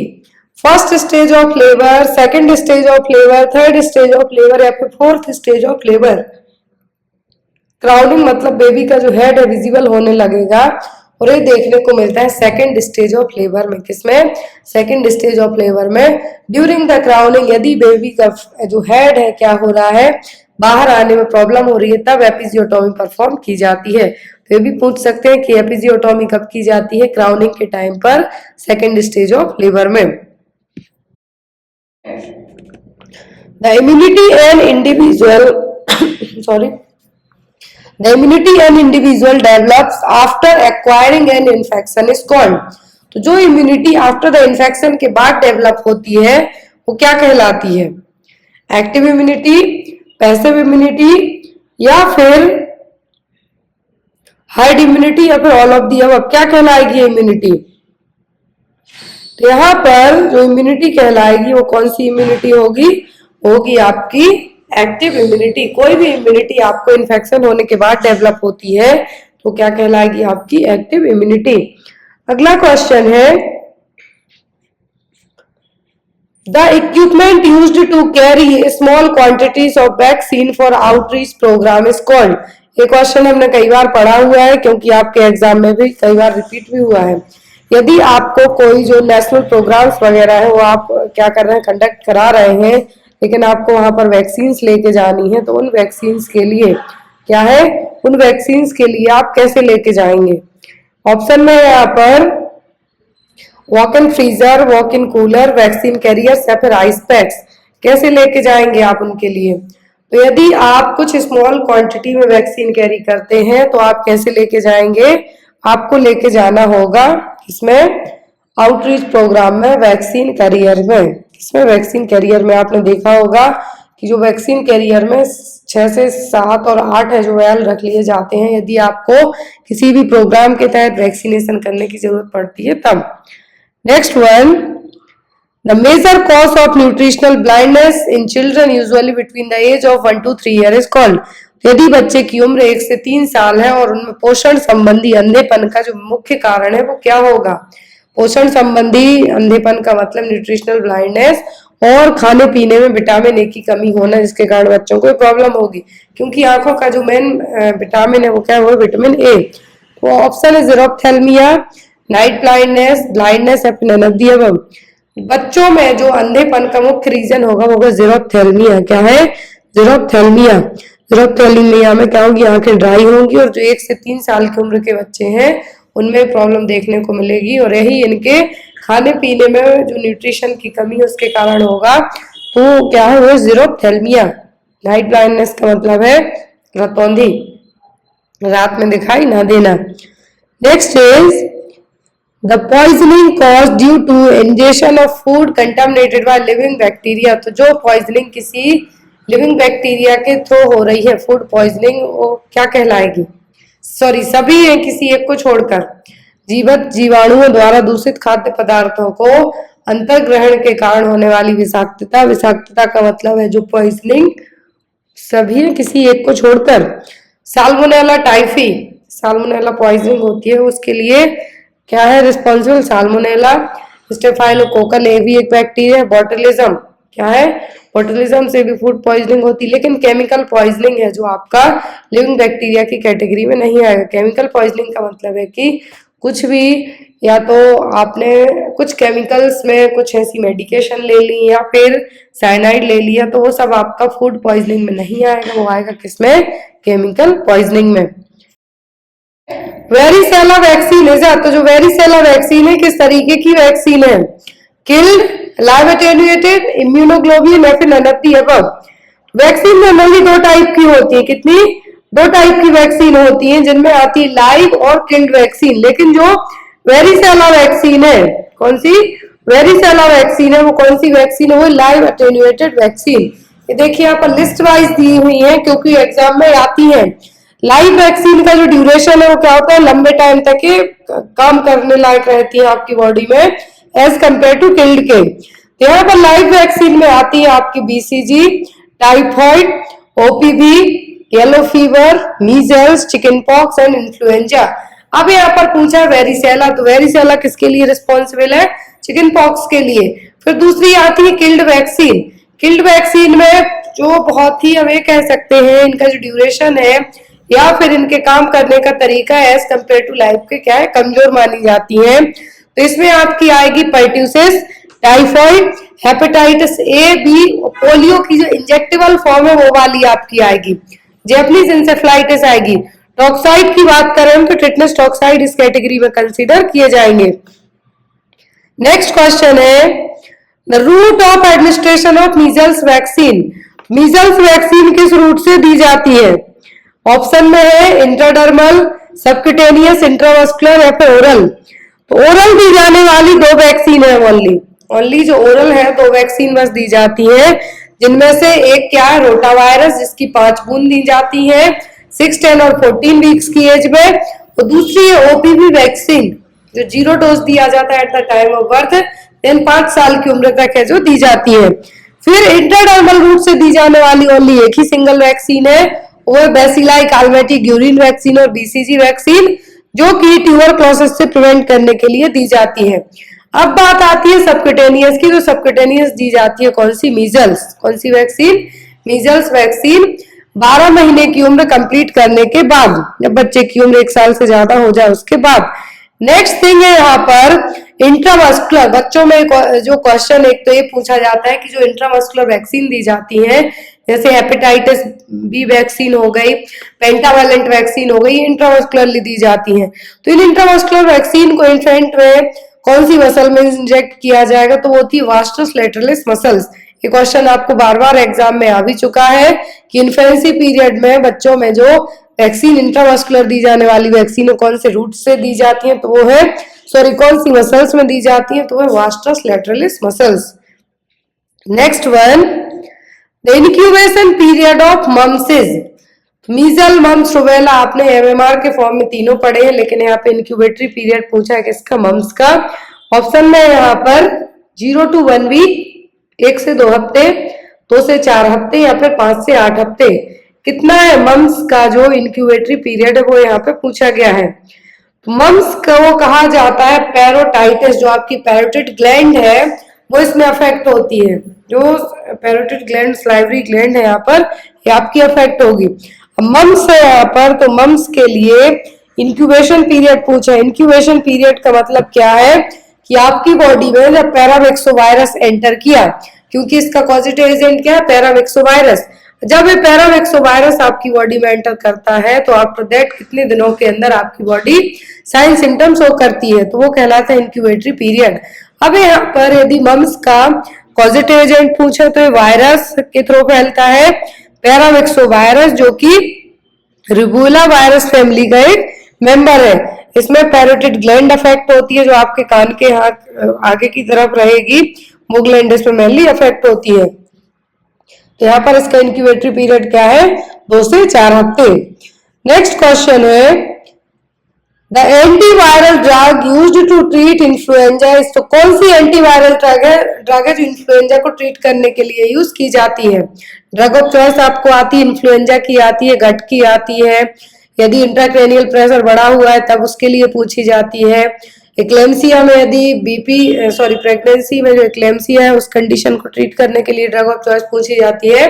First stage of labour, second stage of labour, third stage of labour या फिर fourth stage of labour. Crowning मतलब बेबी का जो हेड है विजिबल होने लगेगा और ये देखने को मिलता है सेकंड स्टेज ऑफ लेबर में। किसमें? सेकंड स्टेज ऑफ लेबर में। ड्यूरिंग द क्राउनिंग यदि बेबी का जो हेड है क्या हो रहा है? बाहर आने में प्रॉब्लम हो रही है, तब एपिजियोटोमी परफॉर्म की जाती है। तो ये भी पूछ सकते हैं कि एपिजियोटोमी कब की जाती है? क्राउनिंग के टाइम पर, सेकंड स्टेज ऑफ लेबर में। The immunity and individual The immunity an individual develops after acquiring an infection is called, तो जो इम्यूनिटी आफ्टर द इन्फेक्शन के बाद डेवलप होती है वो क्या कहलाती है? एक्टिव इम्यूनिटी, पैसिव इम्यूनिटी या फिर हार्ड इम्यूनिटी या फिर ऑल ऑफ दी अबव? क्या कहलाएगी इम्यूनिटी? तो यहाँ पर जो इम्यूनिटी कहलाएगी वो कौन सी इम्यूनिटी होगी? होगी आपकी एक्टिव इम्यूनिटी। कोई भी इम्यूनिटी आपको इन्फेक्शन होने के बाद डेवलप होती है तो क्या कहलाएगी? आपकी एक्टिव इम्यूनिटी। अगला क्वेश्चन है, the equipment used to carry small quantities of vaccine for outreach programme is called. ये क्वेश्चन हमने कई बार पढ़ा हुआ है क्योंकि आपके एग्जाम में भी कई बार रिपीट भी हुआ है। यदि आपको कोई जो नेशनल प्रोग्राम्स वगैरह है वो आप क्या कर रहे हैं, कंडक्ट करा रहे हैं, लेकिन आपको वहां पर वैक्सीन लेके जानी है, तो उन वैक्सीन के लिए क्या है, उन वैक्सीन के लिए आप कैसे लेके जाएंगे। ऑप्शन में यहाँ पर walk in freezer, walk in cooler, vaccine carriers या फिर आइस पैक्स, कैसे लेके जाएंगे आप उनके लिए। तो यदि आप कुछ स्मॉल क्वांटिटी में वैक्सीन कैरी करते हैं तो आप कैसे लेके जाएंगे, आपको लेके जाना होगा इसमें आउटरीच प्रोग्राम में, वैक्सीन कैरियर में। इसमें वैक्सीन कैरियर में आपने देखा होगा कि जो वैक्सीन कैरियर में 6 से 7 और 8 है जो वायल रख लिए जाते हैं यदि आपको किसी भी प्रोग्राम के तहत वैक्सीनेशन करने की जरूरत पड़ती है तब। Next one, the major cause of nutritional blindness in children usually between the age of 1 to 3 year is called. यदि बच्चे की उम्र 1 से 3 साल है और उनमें पोषण संबंधी अंधेपन का जो मुख्य कारण है वो क्या होगा। पोषण संबंधी अंधेपन का मतलब न्यूट्रिशनल ब्लाइंडनेस और खाने पीने में विटामिन ए की कमी होना, जिसके कारण बच्चों को प्रॉब्लम होगी, क्योंकि आंखों का जो मेन विटामिन है वो क्या है, वो विटामिन ए। तो ऑप्शन है ज़ीरोफ्थेल्मिया, नाइट ब्लाइंडनेस, ब्लाइंडनेस या फिर नन ऑफ द अबव। बच्चों में जो अंधेपन का मुख्य रीजन होगा वो होगा ज़ीरोफ्थेल्मिया। क्या है, ज़ीरोफ्थेल्मिया। ज़ीरोफ्थेल्मिया में क्या होगी, आंखें ड्राई होंगी और जो 1 से 3 साल की उम्र के बच्चे हैं उनमें प्रॉब्लम देखने को मिलेगी, और यही इनके खाने पीने में जो न्यूट्रिशन की कमी है उसके कारण होगा। तो क्या है वो ज़ीरोफ्थेल्मिया। नाइट ब्लाइंडनेस का मतलब है रतौंधी, रात में दिखाई ना देना। Next is the poisoning cause due to ingestion of food contaminated by living bacteria. तो जो पॉइजनिंग किसी लिविंग बैक्टीरिया के थ्रू हो रही है, फूड पॉइजनिंग, वो क्या कहलाएगी। सॉरी, सभी है किसी एक को छोड़कर। जीवित जीवाणुओं द्वारा दूषित खाद्य पदार्थों को अंतर्ग्रहण के कारण होने वाली विषाक्तता। विषाक्तता का मतलब है जो पॉइजनिंग, सभी है किसी एक को छोड़कर। साल्मोनेला टाइफी, साल्मोनेला पॉइजनिंग होती है, उसके लिए क्या है रिस्पॉन्सिबल, साल्मोनेला। स्टेफाइलोकोकल ये भी एक बैक्टीरिया है। बॉटुलिज्म, क्या है, बॉटुलिज्म से भी फूड पॉइजनिंग होती है, लेकिन केमिकल पॉइजनिंग है जो आपका लिविंग बैक्टीरिया की कैटेगरी में नहीं आएगा। केमिकल पॉइजनिंग का मतलब है कि कुछ भी, या तो आपने कुछ केमिकल्स में कुछ ऐसी मेडिकेशन ले ली या फिर साइनाइड ले लिया, तो वो सब आपका फूड पॉइजनिंग में नहीं आएगा, वो आएगा किसमें, केमिकल पॉइजनिंग में। वेरिसेला वैक्सीन है, तो जो वेरिसेला वैक्सीन है किस तरीके की वैक्सीन है, किल्ड, लाइव एटेन्यूएटेड, इम्यूनोग्लोबिन या फिर none of the above. Vaccine generally 2 type की होती है, कितनी, 2 टाइप की वैक्सीन होती है, जिनमें आती है लाइव और किल्ड वैक्सीन। लेकिन जो वेरिसेला वैक्सीन है, कौन सी वेरिसेला वैक्सीन है, वो कौन सी वैक्सीन है, वो लाइव एटेन्यूएटेड वैक्सीन। ये देखिए यहाँ पर लिस्ट वाइज दी हुई है क्योंकि एग्जाम में आती है। लाइव वैक्सीन का जो ड्यूरेशन है वो क्या होता है, लंबे टाइम तक के काम करने लायक रहती है आपकी बॉडी में एज कंपेयर टू किल्ड के। तो यहाँ पर लाइव वैक्सीन में आती है आपकी BCG, typhoid, OPV, yellow fever, measles, chicken pox and influenza. अब यहाँ पर पूछा वेरिसेला, तो वेरिसेला किसके लिए रिस्पॉन्सिबल है, चिकन पॉक्स के लिए। फिर दूसरी आती है किल्ड वैक्सीन। किल्ड वैक्सीन में जो बहुत ही हम ये कह सकते हैं इनका जो ड्यूरेशन है या फिर इनके काम करने का तरीका एज कंपेयर टू लाइफ के क्या है, कमजोर मानी जाती है। तो इसमें आपकी आएगी pertussis, typhoid, hepatitis A B, polio की जो इंजेक्टेबल फॉर्म है वो वाली आपकी आएगी, जैपनीज इंसेफ्लाइटिस आएगी। टॉक्साइड की बात करें तो टिटनस टॉक्साइड इस कैटेगरी में कंसीडर किए जाएंगे। नेक्स्ट क्वेश्चन है the route of administration of measles vaccine. Measles vaccine किस रूट से दी जाती है। ऑप्शन में है इंट्राडर्मल, सबक्यूटेनियस, इंट्रामस्कुलर या फिर ओरल। तो ओरल दी जाने वाली 2 वैक्सीन है, ओनली जो ओरल है 2 वैक्सीन बस दी जाती है, जिनमें से एक क्या है रोटावायरस, जिसकी 5 बूंद दी जाती है 6, 10 और 14 वीक्स की एज में। और दूसरी है ओपीवी वैक्सीन जो 0 डोज दिया जाता है at the time of birth, then 5 साल की उम्र तक है जो दी जाती है। फिर इंट्राडर्मल रूट से दी जाने वाली ओनली एक ही सिंगल वैक्सीन है, वो है बेसिलाई काल्मेटिक यूरिन वैक्सीन और बीसीजी वैक्सीन, जो कि ट्यूबरक्लोसिस से प्रिवेंट करने के लिए दी जाती है। अब बात आती है सबक्यूटेनियस की, तो सबक्यूटेनियस दी जाती है कौन सी? मीजल्स। कौन सी वैक्सीन? मीजल्स वैक्सीन 12 महीने की उम्र कंप्लीट करने के बाद, जब बच्चे की उम्र 1 साल से ज्यादा हो जाए उसके बाद। नेक्स्ट थिंग है यहाँ पर इंट्रामस्कुलर। बच्चों में जो क्वेश्चन एक तो ये पूछा जाता है कि जो इंट्रामस्कुलर वैक्सीन दी जाती है, जैसे हेपेटाइटिस बी वैक्सीन हो गई, पेंटावेलेंट वैक्सीन हो गई, इंट्रामस्कुलरली दी जाती है। तो इन इंट्रामस्कुलर वैक्सीन को इन्फेंट में कौन सी मसल में इंजेक्ट किया जाएगा? तो वो होती है वास्टस लेटरलिस मसल्स। ये क्वेश्चन आपको बार बार एग्जाम में आ भी चुका है कि इन्फेंसी पीरियड में बच्चों में जो वैक्सीन इंट्रामस्कुलर दी जाने वाली वैक्सीन कौन से रूट से दी जाती है? तो वो है कौन सी मसल्स में दी जाती है? तो वो vastus lateralis muscles. Next one, the incubation period of mumps is. Measles, mumps, rubella आपने एमएमआर के फॉर्म में तीनों पढ़े हैं, लेकिन यहाँ पे इनक्यूबेटरी पीरियड पूछा है किसका? मम्स का। ऑप्शन में यहाँ पर 0 to 1 वीक, 1 से 2 हफ्ते, 2 से 4 हफ्ते, या फिर 5 से 8 हफ्ते। कितना है मम्स का जो इनक्यूबेटरी पीरियड है वो यहाँ पे पूछा गया है। तो मम्स को कहा जाता है पैरोटाइटिस। जो आपकी पैरोटिड ग्लैंड है वो इसमें अफेक्ट होती है। जो पैरोटिड ग्लैंड, सलाइवरी ग्लैंड है यहाँ पर, ये आपकी अफेक्ट होगी। मम्स है यहाँ पर, तो मम्स के लिए इंक्यूबेशन पीरियड पूछा। इंक्यूबेशन पीरियड का मतलब क्या है कि आपकी बॉडी में जब पैरामिक्सोवायरस एंटर किया, क्योंकि इसका पॉजिटिव एजेंट क्या है? पैरामिक्सोवायरस। जब ये पैरामिक्सोवायरस आपकी बॉडी में एंटर करता है तो आफ्टर दैट कितने दिनों के अंदर आपकी बॉडी साइन सिम्टम्स शो करती है, तो वो कहलाता है इंक्यूबेटरी पीरियड। अब यहाँ पर यदि मम्स का पॉजिटिव एजेंट पूछे तो ये वायरस के थ्रू फैलता है, पैरामिक्सोवायरस, जो कि रुबेला वायरस फैमिली का एक मेंबर है। इसमें पैरोटिड ग्लैंड अफेक्ट होती है, जो आपके कान के आगे की तरफ रहेगी, वो ग्लैंड इसमें मेनली अफेक्ट होती है। तो यहाँ पर इसका इंक्यूबेटरी पीरियड क्या है? 2 से 4 हफ्ते। नेक्स्ट क्वेश्चन है, the antiviral drug used to treat influenza. तो कौन सी एंटीवायरल ड्रग है जो इन्फ्लुएंजा को ट्रीट करने के लिए यूज की जाती है? ड्रग ऑफ चॉइस आपको आती है, इन्फ्लुएंजा की आती है, गट की आती है, यदि इंट्राक्रेनियल प्रेशर बढ़ा हुआ है तब उसके लिए पूछी जाती है, एक्लेम्सिया में यदि प्रेगनेंसी में जो एक्लेम्सिया है उस कंडीशन को ट्रीट करने के लिए ड्रग ऑफ चॉइस पूछी जाती है।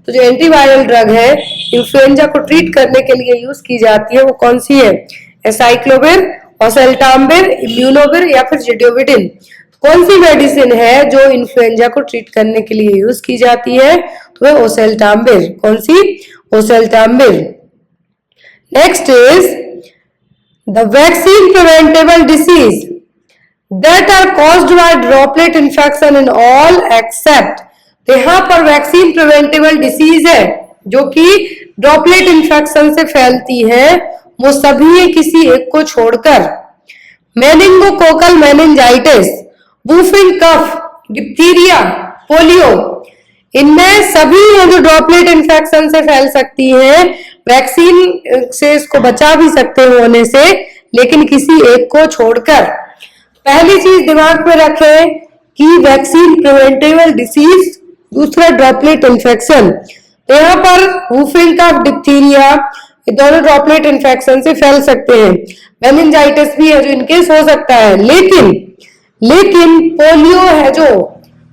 तो जो एंटीवायरल ड्रग है इन्फ्लुएंजा को ट्रीट करने के लिए यूज की जाती है वो कौन सी है? एसाइक्लोविर, ओसेल्टामिविर, इम्यूनोविर या फिर जिडोविडिन। कौन सी मेडिसिन है जो इन्फ्लुएंजा को ट्रीट करने के लिए यूज की जाती है? तो वह ओसेल्टामिविर। कौन सी? Oseltamivir. Next is the vaccine preventable disease that are caused by droplet infection in all except। तो यहाँ पर वैक्सीन प्रिवेंटेबल डिसीज है जो कि ड्रॉपलेट इन्फेक्शन से फैलती है, वो सभी किसी एक को छोड़कर। मेनिंगोकोकल मेनिंजाइटिस, वूफिंग कफ, डिप्थीरिया, पोलियो, इनमें सभी जो ड्रॉपलेट इन्फेक्शन से फैल सकती हैं, वैक्सीन से इसको बचा भी सकते हैं होने से, लेकिन किसी एक को छोड़कर। पहली चीज दिमाग में रखें कि वैक्सीन प्रिवेंटेबल डिसीज, दूसरा ड्रॉपलेट इन्फेक्शन। तो यहाँ पर वूफिंग कफ, डिप्थीरिया, ये दोनों ड्रॉपलेट इन्फेक्शन से फैल सकते हैं। मेनिंजाइटिस भी है जो इनकेस हो सकता है, लेकिन पोलियो है, जो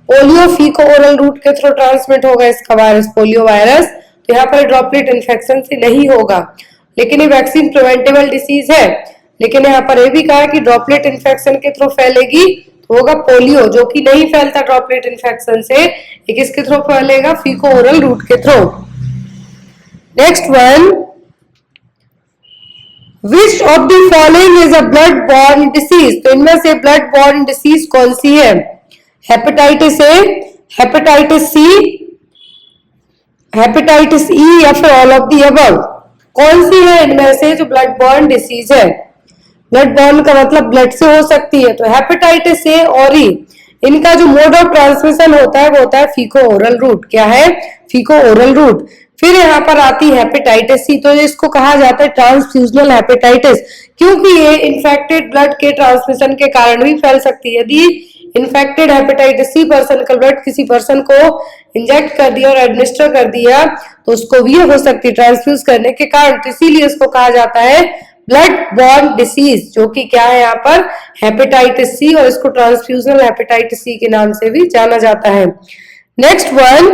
पोलियो फीको ओरल रूट के थ्रू ट्रांसमिट होगा इसका वायरस, पोलियो वायरस, तो यहाँ पर ड्रॉपलेट इन्फेक्शन से नहीं होगा, लेकिन ये वैक्सीन प्रिवेंटेबल डिसीज है। लेकिन यहाँ पर यह भी कहा कि ड्रॉपलेट इन्फेक्शन के थ्रू फैलेगी तो होगा पोलियो, जो कि नहीं फैलता ड्रॉपलेट इन्फेक्शन से, ये किसके थ्रू फैलेगा? फीको ओरल रूट के through. Next one, which of the following is a blood borne disease. तो इनमें से ब्लड बॉर्न डिसीज कौन सी है? Hepatitis A, hepatitis C, hepatitis E या फिर ऑल ऑफ द अबव। कौन सी है इनमें से जो ब्लड बॉर्न डिसीज है? ब्लड बॉर्न का मतलब ब्लड से हो सकती है, तो हेपेटाइटिस ए और ई, इनका जो मोड ऑफ ट्रांसमिशन होता है वो होता है फीको ओरल रूट। क्या है? फीको ओरल रूट। फिर यहाँ पर आती है हेपेटाइटिस सी, तो इसको कहा जाता है ट्रांसफ्यूजनल हेपेटाइटिस, क्योंकि ये इन्फेक्टेड ब्लड के ट्रांसमिशन के कारण भी फैल सकती है। यदि इन्फेक्टेड हेपेटाइटिस सी पर्सन का ब्लड किसी पर्सन को इंजेक्ट कर दिया और एडमिनिस्टर कर दिया तो उसको भी हो सकती है ट्रांसफ्यूज करने के कारण, तो इसीलिए इसको कहा जाता है ब्लड बॉर्न डिसीज, जो कि क्या है यहाँ पर हेपेटाइटिस सी, और इसको ट्रांसफ्यूजनल हेपेटाइटिस सी के नाम से भी जाना जाता है। Next one,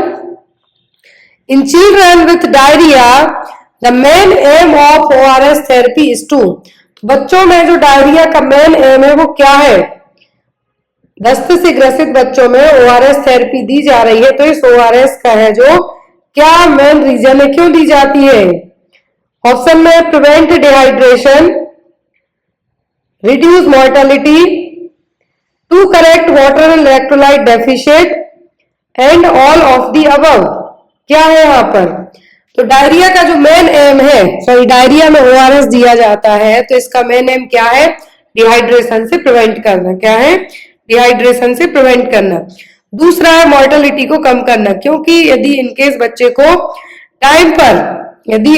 in children with diarrhoea the main aim of ORS therapy is to, बच्चों में जो डायरिया का मेन एम है वो क्या है? दस्त से ग्रसित बच्चों में ORS थेरेपी दी जा रही है, तो इस ORS का है जो क्या मेन रीजन है, क्यों दी जाती है? ऑप्शन में prevent dehydration, reduce mortality, to correct water and electrolyte deficient, and all of the above. क्या है यहाँ पर? तो डायरिया का जो मेन एम है, सॉरी डायरिया में ORS दिया जाता है, तो इसका मेन एम क्या है? डिहाइड्रेशन से प्रिवेंट करना। क्या है? डिहाइड्रेशन से प्रिवेंट करना। दूसरा है मोर्टेलिटी को कम करना, क्योंकि यदि इनकेस बच्चे को टाइम पर, यदि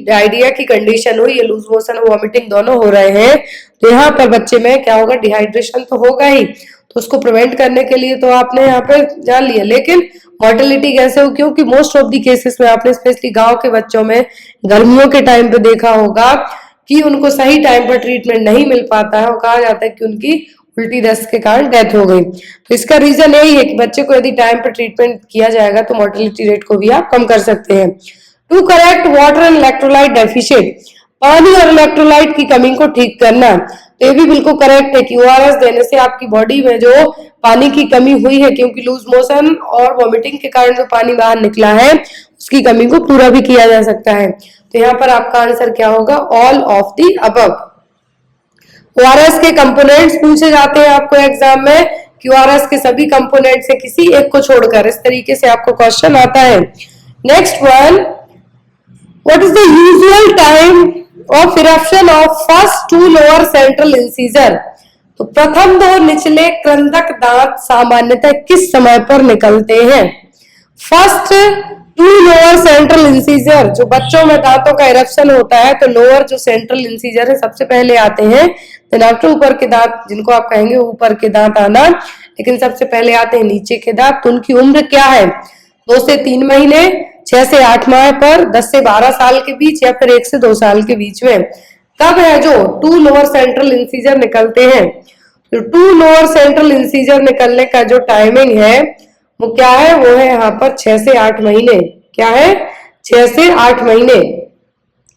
डायरिया की कंडीशन हुई, या लूज मोशन और वॉमिटिंग दोनों हो रहे हैं, तो यहाँ पर बच्चे में क्या होगा? डिहाइड्रेशन तो होगा ही, तो उसको प्रिवेंट करने के लिए तो आपने यहाँ पे जान लिया। लेकिन मोर्टेलिटी कैसे हो? क्योंकि मोस्ट ऑफ दी केसेस में आपने स्पेशली गांव के बच्चों में गर्मियों के टाइम पे देखा होगा कि उनको सही टाइम पर ट्रीटमेंट नहीं मिल पाता है, और कहा जाता है कि उनकी उल्टी दस्त के कारण डेथ हो गई। तो इसका रीजन यही है कि बच्चे को यदि टाइम पर ट्रीटमेंट किया जाएगा तो मोर्टेलिटी रेट को भी आप कम कर सकते हैं। To correct water and electrolyte deficient, पानी और इलेक्ट्रोलाइट की कमी को ठीक करना। तो ये भी बिल्कुल करेक्ट है कि ORS देने से आपकी बॉडी में जो पानी की कमी हुई है, क्योंकि लूज मोशन और वॉमिटिंग के कारण जो पानी बाहर निकला है, उसकी कमी को पूरा भी किया जा सकता है। तो यहाँ पर आपका आंसर क्या होगा? All of the above. ORS के कंपोनेंट्स पूछे जाते हैं आपको एग्जाम में कि ORS के सभी कंपोनेंट से किसी एक को छोड़कर, इस तरीके से आपको क्वेश्चन आता है। Next one, what is the usual time of eruption of first two lower central incisor? तो प्रथम दो निचले क्रंदक दांत सामान्यतः किस समय पर निकलते हैं? First two lower central incisor, जो बच्चों में दांतों का इरप्शन होता है, तो लोअर जो सेंट्रल इंसीजर है सबसे पहले आते हैं, देन आफ्टर ऊपर के दांत, जिनको आप कहेंगे ऊपर के दांत आना, लेकिन सबसे पहले आते हैं नीचे के दांत। तो उनकी उम्र क्या है? 2 से 3 महीने, 6 से 8 माह पर, 10 से 12 साल के बीच, या फिर 1 से 2 साल के बीच में। कब है जो 2 लोअर सेंट्रल इंसीजर निकलते हैं? तो 2 लोअर सेंट्रल इंसीजर निकलने का जो टाइमिंग है वो क्या है? वो है यहाँ पर 6 से 8 महीने। क्या है? 6 से 8 महीने।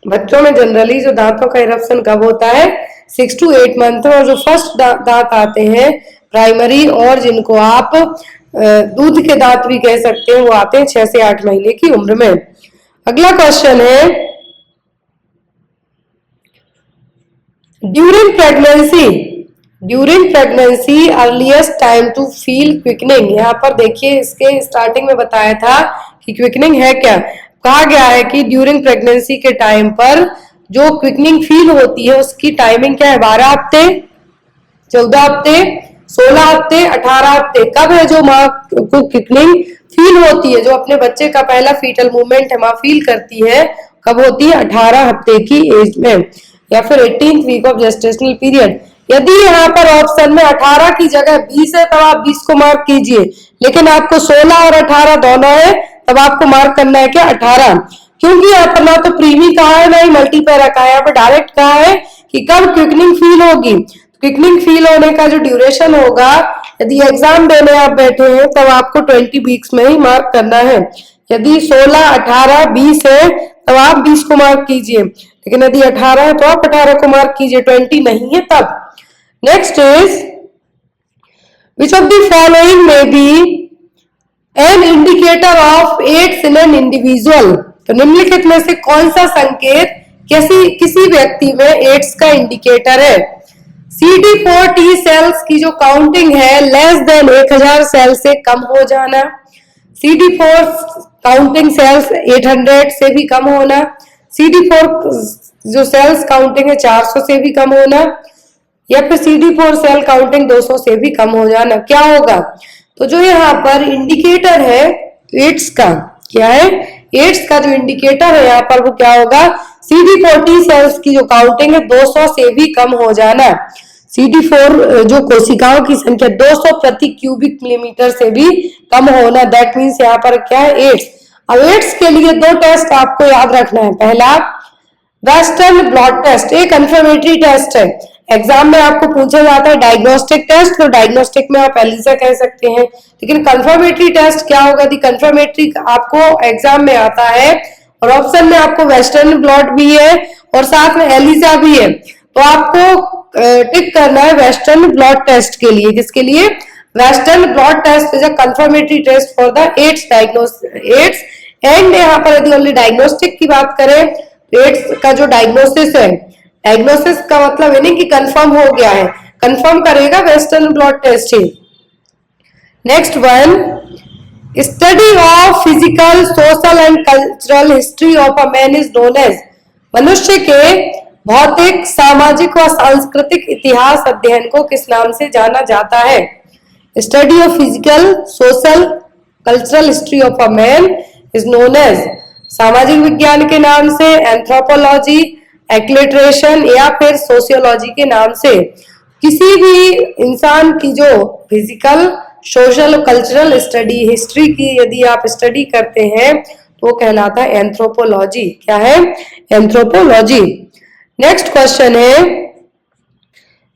बच्चों में जनरली जो दांतों का इरप्शन कब होता है? 6 to 8 मंथ। और जो फर्स्ट दांत आते हैं प्राइमरी, और जिनको आप दूध के दांत भी कह सकते हैं, वो आते हैं 6 से 8 महीने की उम्र में। अगला क्वेश्चन है, during pregnancy earliest time to feel quickening. यहाँ पर देखिए, इसके स्टार्टिंग में बताया था कि क्विकनिंग है क्या। कहा गया है कि ड्यूरिंग प्रेगनेंसी के टाइम पर जो क्विकनिंग फील होती है उसकी टाइमिंग क्या है? 12 हफ्ते, 14 हफ्ते, 16 हफ्ते, 18 हफ्ते। कब है जो माँ को क्विकनिंग फील होती है, जो अपने बच्चे का पहला फीटल मूवमेंट है माँ फील करती है, कब होती है? 18 हफ्ते की एज में, या फिर 18th week of gestational period. यदि यहाँ पर ऑप्शन में 18 की जगह 20 है, तब आप 20 को मार्क कीजिए, लेकिन आपको 16 और 18 दोनों है, तब आपको मार्क करना है क्या? 18। क्योंकि यहाँ पर ना तो प्रीमी कहा है, ना ही मल्टीपैरा कहा है, यहाँ पर डायरेक्ट कहा है कि कब क्विकनिंग फील होगी। क्विकनिंग फील होने का जो ड्यूरेशन होगा, यदि एग्जाम देने आप बैठे हैं तब आपको 20 वीक्स में ही मार्क करना है। यदि 16, 18, 20 है तब आप 20 को मार्क कीजिए, लेकिन यदि 18 है तो आप 18 को मार्क कीजिए, 20 नहीं है तब। Next is, which of the following में be an indicator of AIDS in an individual? तो निम्नलिखित में से कौन सा संकेत किसी व्यक्ति में एड्स का इंडिकेटर है? CD4 T सेल्स की जो काउंटिंग है लेस देन 1000 सेल से कम हो जाना, CD4 काउंटिंग सेल्स 800 से भी कम होना, CD4 जो सेल्स काउंटिंग है 400 से भी कम होना, या फिर CD4 सेल काउंटिंग 200 से भी कम हो जाना। क्या होगा? तो जो यहाँ पर इंडिकेटर है एड्स का, क्या है? एड्स का जो इंडिकेटर है यहाँ पर वो क्या होगा? CD4 T सेल्स की जो काउंटिंग है 200 से भी कम हो जाना। CD4 जो कोशिकाओं की संख्या 200 प्रति क्यूबिक मिलीमीटर से भी कम होना, दैट मीन्स यहाँ पर क्या है? एड्स। अब एड्स के लिए 2 टेस्ट आपको याद रखना है। पहला वेस्टर्न ब्लॉट टेस्ट एक कंफर्मेटरी टेस्ट है, एग्जाम में आपको पूछा जाता है डायग्नोस्टिक टेस्ट, तो डायग्नोस्टिक में आप एलिसा कह सकते हैं, लेकिन कंफर्मेटरी टेस्ट क्या होगा? दी कंफर्मेटरी आपको एग्जाम में आता है और ऑप्शन में आपको वेस्टर्न ब्लॉट भी है और साथ में एलिसा भी है, तो आपको टिक करना है वेस्टर्न ब्लॉट टेस्ट के लिए। किसके लिए? Western blot test is a confirmatory test for the AIDS AIDS. And यहाँ पर यदि ओनली डायग्नोस्टिक की बात करें, एड्स का जो डायग्नोसिस है, डायग्नोसिस का मतलब है नहीं कि कंफर्म हो गया है, कंफर्म करेगा वेस्टर्न ब्लॉट टेस्ट ही। Next one, study of physical social and cultural history of a man is known as. मनुष्य के भौतिक, सामाजिक व सांस्कृतिक इतिहास अध्ययन को किस नाम से जाना जाता है? Study of physical social cultural history of a man is known as, सामाजिक विज्ञान के नाम से, एंथ्रोपोलॉजी, एक्लिटरेशन या फिर सोशियोलॉजी के नाम से। किसी भी इंसान की जो physical social cultural study history की यदि आप स्टडी करते हैं तो वो कहलाता है एंथ्रोपोलॉजी। क्या है? एंथ्रोपोलॉजी। नेक्स्ट क्वेश्चन है,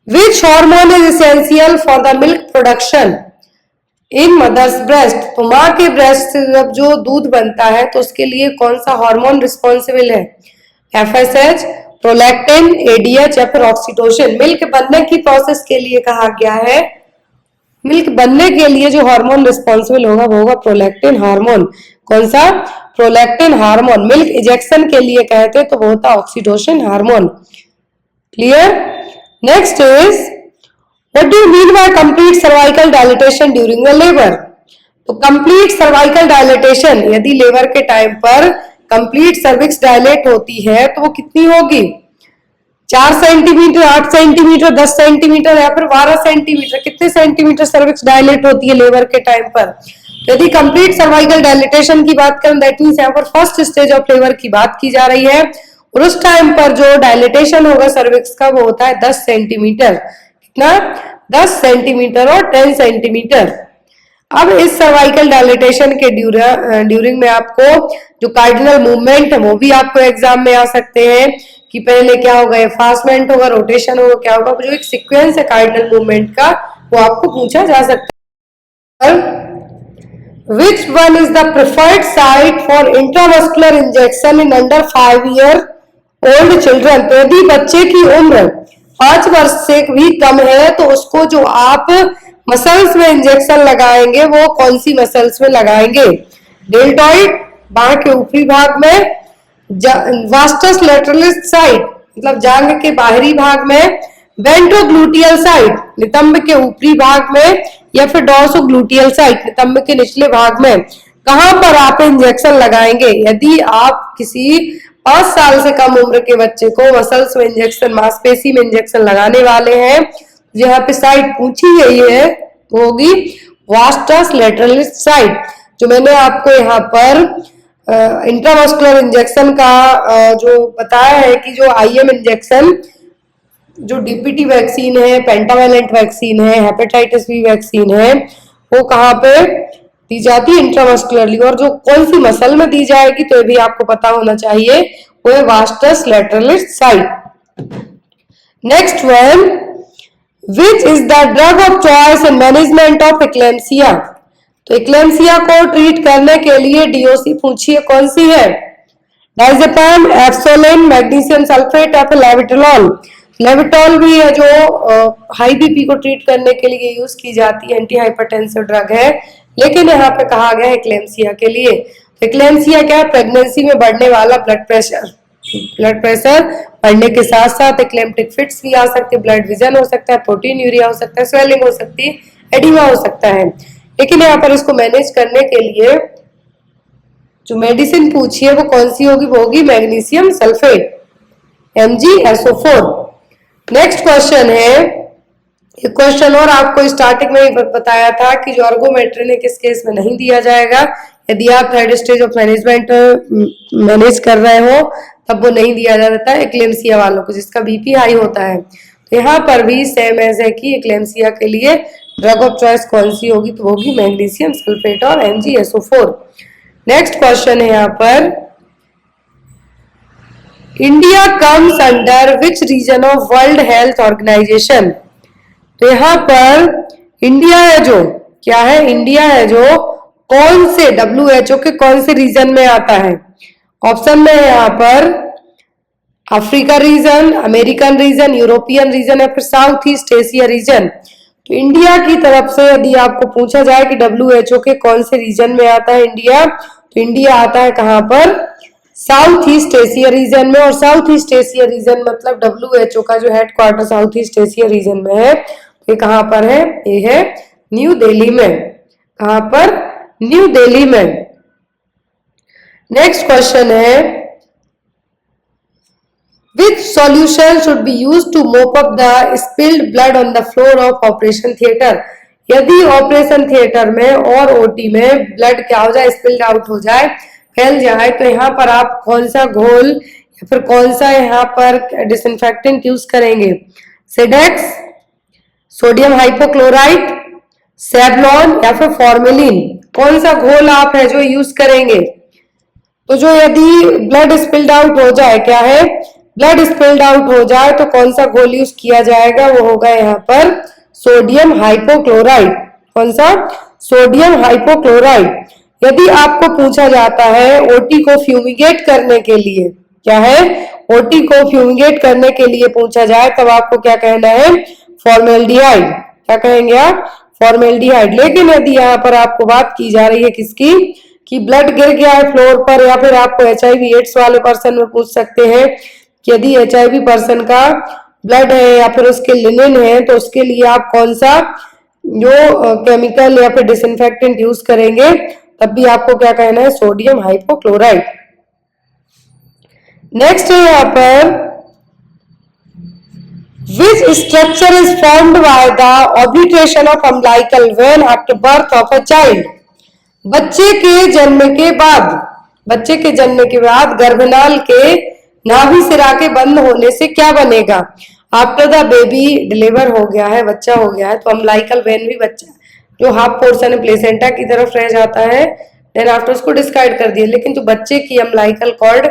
which hormone is essential for the milk production in mother's breast. तो माँ के ब्रेस्ट से जब जो दूध बनता है तो उसके लिए कौन सा हार्मोन रिस्पॉन्सिबल है? FSH, प्रोलैक्टिन, ADH या फिर ऑक्सीटोसिन। मिल्क बनने की प्रोसेस के लिए कहा गया है, मिल्क बनने के लिए जो हार्मोन रिस्पॉन्सिबल होगा वो होगा प्रोलैक्टिन हार्मोन। कौन सा? Prolactin hormone. मिल्क इजेक्शन के लिए कहते हैं तो वो होता oxytocin hormone. Clear? Next is, what do you mean by complete cervical dilatation during the labour. तो कंप्लीट सर्वाइकल डायलिटेशन, यदि लेबर के टाइम पर कंप्लीट सर्विक्स डायलेट होती है तो वो कितनी होगी? 4 सेंटीमीटर, 8 सेंटीमीटर, 10 सेंटीमीटर या फिर 12 सेंटीमीटर। कितने सेंटीमीटर सर्विक्स डायलेट होती है लेबर के टाइम पर? यदि कंप्लीट सर्वाइकल डायलिटेशन की बात करें, दैट मींस यहाँ पर फर्स्ट स्टेज ऑफ लेबर की बात की जा रही है और उस टाइम पर जो डायलिटेशन होगा सर्विक्स का वो होता है 10 सेंटीमीटर। कितना? 10 सेंटीमीटर और 10 सेंटीमीटर। अब इस सर्वाइकल डायलिटेशन के ड्यूरिंग में आपको जो कार्डिनल मूवमेंट है वो भी आपको एग्जाम में आ सकते हैं कि पहले क्या होगा, एफास्टमेंट होगा, रोटेशन होगा, क्या होगा, जो एक सीक्वेंस है कार्डिनल मूवमेंट का वो आपको पूछा जा सकता है। Which one is the preferred site for intramuscular injection in under 5 year old children. तो यदि बच्चे की उम्र 5 वर्ष से भी कम है तो उसको जो आप मसल्स में इंजेक्शन लगाएंगे वो कौन सी मसल्स में लगाएंगे? डेल्टॉइड बाह के ऊपरी भाग में, वास्टस लैटरलिस साइड मतलब जांघ के बाहरी भाग में, वेंट्रोग्लूटियल साइड नितंब के ऊपरी भाग में या फिर डॉर्सोग्लूटियल साइड नितंब के निचले भाग में। कहां पर आप इंजेक्शन लगाएंगे? यदि आप किसी 5 साल से कम उम्र के बच्चे को मसल्स में इंजेक्शन, मांसपेशी में इंजेक्शन लगाने वाले हैं, यहाँ पे साइड पूछी गई है वो होगी वास्टस लैटरलिस साइड। जो मैंने आपको यहाँ पर इंट्रामस्कुलर इंजेक्शन का जो बताया है कि जो IM इंजेक्शन, जो DPT वैक्सीन है, पेंटावैलेंट वैक्सीन है, हेपेटाइटिस बी वैक्सीन है, वो कहाँ पे दी जाती है? इंट्रामस्कुलरली। और जो कौन सी मसल में दी जाएगी तो ये भी आपको पता होना चाहिए, वो है vastus लैटरलिस side. Next one, which is the drug of choice in management of eclampsia. तो एक्लेम्सिया को ट्रीट करने के लिए DOC पूछिए कौन सी है? डायजेपम, एप्सोलिन, मैग्नीशियम सल्फेट या फिर लेविटोल। लेविटोल भी है जो हाई BP को ट्रीट करने के लिए यूज की जाती है, एंटी हाइपरटेंसिव ड्रग है, लेकिन यहाँ पे कहा गया है एक्लेम्सिया के लिए। एक्लेम्सिया क्या है? प्रेगनेंसी में बढ़ने वाला ब्लड प्रेशर बढ़ने के साथ साथ एक्लेम्प्टिक फिट्स भी आ सकते हैं, ब्लड विजन हो सकता है, प्रोटीन यूरिया हो सकता है, स्वेलिंग हो सकती है, एडिमा हो सकता है। लेकिन यहाँ पर इसको मैनेज करने के लिए जो मेडिसिन पूछी है वो कौन सी होगी? वो होगी magnesium sulphate, MgSO4। Next question है, एक क्वेश्चन और आपको स्टार्टिंग में ही बताया था कि जो अर्गोमेट्रिन किस केस में नहीं दिया जाएगा। यदि आप third stage of management manage कर रहे हो तब वो नहीं दिया जाता है एक्लेम्सिया वालों को, जिसका BP हाई होता है। तो यहाँ पर भी सेम एज है कि एक्लेम्सिया के लिए ड्रग ऑफ चॉइस कौन सी होगी? तो होगी मैग्नीशियम सल्फेट और MgSO4। नेक्स्ट क्वेश्चन है यहाँ पर, India comes under which region of World Health Organization. तो यहाँ पर इंडिया है जो क्या है, इंडिया है जो कौन से WHO के कौन से रीजन में आता है। ऑप्शन में है यहाँ पर Africa region, American region, European region या फिर साउथ ईस्ट एशिया रीजन। तो इंडिया की तरफ से यदि आपको पूछा जाए कि WHO के कौन से रीजन में आता है इंडिया, तो इंडिया आता है कहाँ पर, साउथ ईस्ट एशिया रीजन में। और साउथ ईस्ट एशिया रीजन मतलब WHO का जो headquarter south East Asia reason में है, ये कहाँ पर है, ये है न्यू दिल्ली में। कहाँ पर, न्यू दिल्ली में। नेक्स्ट क्वेश्चन है which solution should be used to mop up the spilled blood on the floor of operation theater। यदि ऑपरेशन थिएटर में और ओटी में ब्लड क्या हो जाए, स्पिल्ड आउट हो जाए, फैल जाए, तो यहाँ पर आप कौन सा घोल या फिर कौन सा यहाँ पर डिसइंफेक्टेंट यूज करेंगे। सेडेक्स, सोडियम हाइपोक्लोराइट, सेवलॉन या फिर फॉर्मेलिन, कौन सा घोल आप है जो यूज करेंगे। तो जो यदि ब्लड स्पिल्ड आउट हो जाए, क्या है, ब्लड स्पिल्ड आउट हो जाए तो कौन सा घोल यूज किया जाएगा, वो होगा यहाँ पर सोडियम हाइपोक्लोराइड। कौन सा, सोडियम हाइपोक्लोराइड। यदि आपको पूछा जाता है ओटी को फ्यूमिगेट करने के लिए, क्या है, ओटी को फ्यूमिगेट करने के लिए पूछा जाए, तब आपको क्या कहना है, फॉर्मेल्डिहाइड। क्या कहेंगे आप, फॉर्मेल्डिहाइड। लेकिन यदि यहाँ पर आपको बात की जा रही है किसकी, कि ब्लड गिर गया है फ्लोर पर, या फिर आपको HIV एड्स वाले पर्सन में पूछ सकते हैं कि यदि HIV पर्सन का ब्लड है या फिर उसके लिनन है, तो उसके लिए आप कौन सा जो केमिकल या फिर डिसइंफेक्टेंट यूज करेंगे, तब भी आपको क्या कहना है, सोडियम हाइपोक्लोराइड। नेक्स्ट है यहाँ पर which structure is formed by the obliteration of umbilical vein after birth of a child। बच्चे के जन्म के बाद, बच्चे के जन्म के बाद गर्भनाल के नाभि सिरा के बंद होने से क्या बनेगा। आफ्टर द बेबी डिलीवर हो गया है, बच्चा हो गया है, तो अम्बिलिकल वेन भी बच्चा जो हाफ पोर्शन है प्लेसेंटा की तरफ रह जाता है, देन आफ्टर उसको डिस्कार्ड कर दिया। लेकिन जो बच्चे की अम्बिलिकल कॉर्ड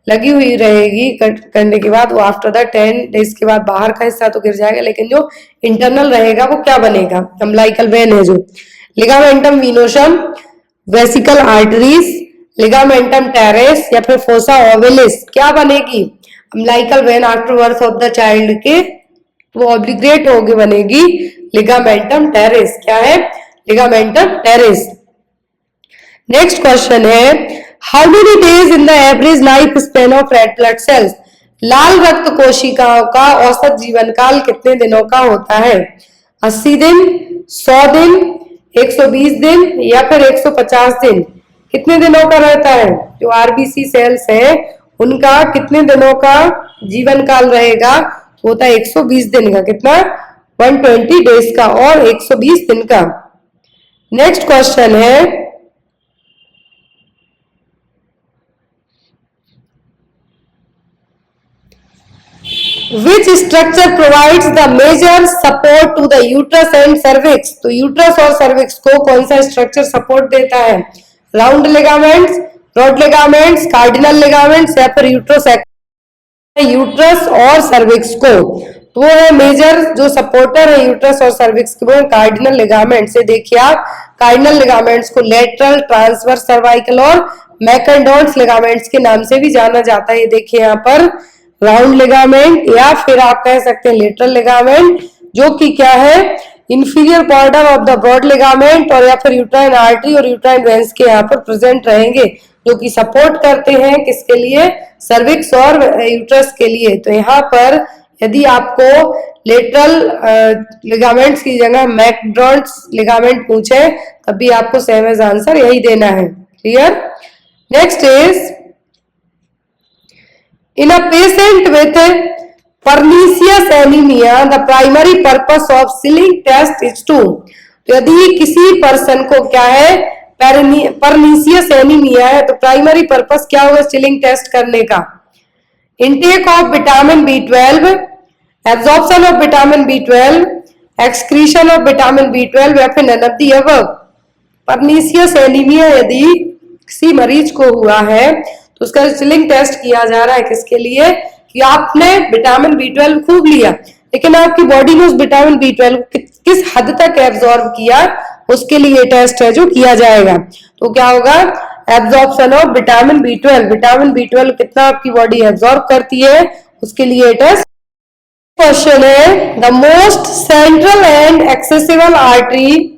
लगी हुई रहेगी कट करने के बाद, वो आफ्टर द 10 डेज के बाद बाहर का हिस्सा तो गिर जाएगा, लेकिन जो इंटरनल रहेगा वो क्या बनेगा, अम्बिलिकल वेन है जो। Ligamentum venosum, vesical arteries, ligamentum teres या फिर फोसा ओविलिस, क्या बनेगी, umbilical vein after birth of the child के वो ऑब्लिगेट होके बनेगी लिगामेंटम टेरेस। क्या है, लिगामेंटम टेरेस। नेक्स्ट क्वेश्चन है how many days in the average life span of red blood cells. लाल रक्त कोशिकाओं का औसत जीवन काल कितने दिनों का होता है, 80 दिन, 100 दिन, 120 दिन या फिर 150 दिन। कितने दिनों का रहता है, जो RBC सेल्स है उनका कितने दिनों का जीवन काल रहेगा, होता है 120 दिन का। कितना, 120 डेज का और 120 दिन का। नेक्स्ट क्वेश्चन है Which structure provides the major support to the uterus and cervix। तो यूट्रस और सर्विक्स को कौन सा स्ट्रक्चर सपोर्ट देता है, round ligaments, broad ligaments, cardinal ligaments या फिर यूट्रस और सर्विक्स को। तो वो है मेजर जो सपोर्टर है यूट्रस और सर्विक्स के, वो है कार्डिनल लिगामेंट से। देखिए आप कार्डिनल लिगामेंट्स को लेटरल, ट्रांसवर्स सर्वाइकल और मैकेंडोन्स लिगामेंट्स के नाम से भी जाना जाता है। ये देखिए यहाँ पर राउंड लिगामेंट या फिर आप कह सकते हैं लेटरल लिगामेंट, जो कि क्या है, inferior border of the broad ligament और या फिर यूट्राइन आर्टरी और यूट्राइन वेंस के यहाँ पर प्रेजेंट रहेंगे, जो कि सपोर्ट करते हैं किसके लिए, सर्विक्स और यूट्रस के लिए। तो यहाँ पर यदि आपको लेटरल लिगामेंट्स की जगह मैकडॉन्स लिगामेंट पूछे, तब भी आपको सेम एज आंसर यही देना है। Clear. Next is in a patient with pernicious anemia the primary purpose of Schilling test is to। तो यदि किसी पर्सन को क्या है, परनीसियस एनीमिया है, तो प्राइमरी पर्पस क्या होगा Schilling टेस्ट करने का, intake of vitamin B12, absorption of vitamin B12, excretion of vitamin B12 या फिर none of the above. Pernicious anaemia यदि किसी मरीज को हुआ है तो उसका चिलिंग टेस्ट किया जा रहा है किसके लिए, कि आपने विटामिन B12 खूब लिया लेकिन आपकी बॉडी ने उस विटामिन B12 किस हद तक एब्जॉर्ब किया, उसके लिए टेस्ट है जो किया जाएगा। तो क्या होगा, absorption of vitamin B12, vitamin B12 कितना आपकी बॉडी एब्जॉर्ब करती है, उसके लिए टेस्ट। क्वेश्चन है, the most central and accessible artery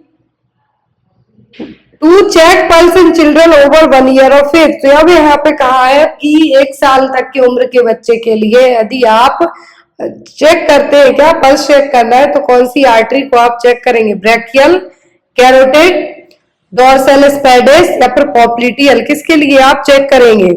to check pulse in children over 1 year of age. तो अब यहाँ पे कहा है कि 1 साल तक की उम्र के बच्चे के लिए यदि आप चेक करते हैं, क्या पल्स चेक करना है, तो कौन सी आर्टरी को आप चेक करेंगे, ब्रैकियल, कैरोटिड, डॉर्सल स्पाइडेस या फिर पॉप्लिटियल, किसके लिए आप चेक करेंगे।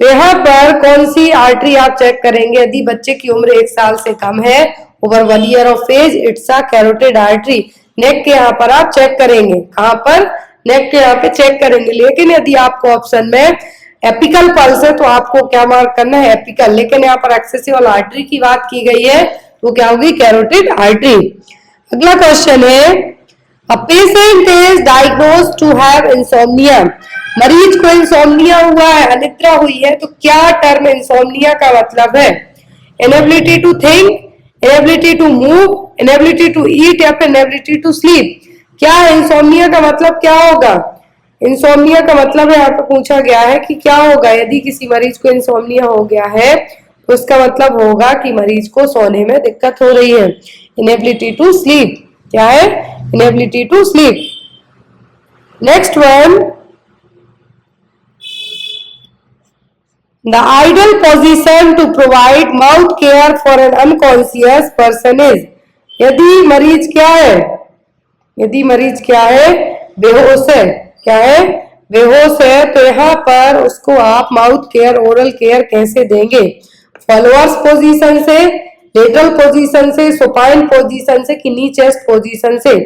तो यहाँ पर कौन सी आर्टरी आप चेक करेंगे यदि बच्चे की उम्र 1 साल से कम है, over 1 year of age, it's a carotid artery. Neck के यहाँ पर आप चेक करेंगे, कहाँ पर, नेक के यहाँ पे चेक करेंगे। लेकिन यदि आपको ऑप्शन में एपिकल पल्स है तो आपको क्या मार्क करना है, एपिकल। लेकिन यहाँ पर एक्सेसिबल आर्टरी की बात की गई है तो क्या होगी, कैरोटिड आर्टरी। अगला क्वेश्चन है, a patient is diagnosed to have insomnia. मरीज को इंसोम्निया हुआ है, अनिद्रा हुई है, तो क्या टर्म इंसोम्निया का मतलब है, inability to think, inability to move, inability to eat या फिर इनएबिलिटी टू स्लीप। क्या है इंसोम्निया का मतलब, क्या होगा, इंसोम्निया का मतलब है, यहाँ पे पूछा गया है कि क्या होगा यदि किसी मरीज को इंसोम्निया हो गया है, तो उसका मतलब होगा कि मरीज को सोने में दिक्कत हो रही है, इनएबिलिटी टू स्लीप। क्या है, inability to sleep. Next one, the ideal position to provide mouth care for an unconscious person is. यदि मरीज क्या है, यदि मरीज क्या है, बेहोश है, क्या है, बेहोश है, तो यहाँ पर उसको आप माउथ केयर, ओरल केयर कैसे देंगे, फॉलोअर्स पोजीशन से, लेटरल पोजीशन से, सुपाइन पोजीशन से कि नी चेस्ट पोजीशन से,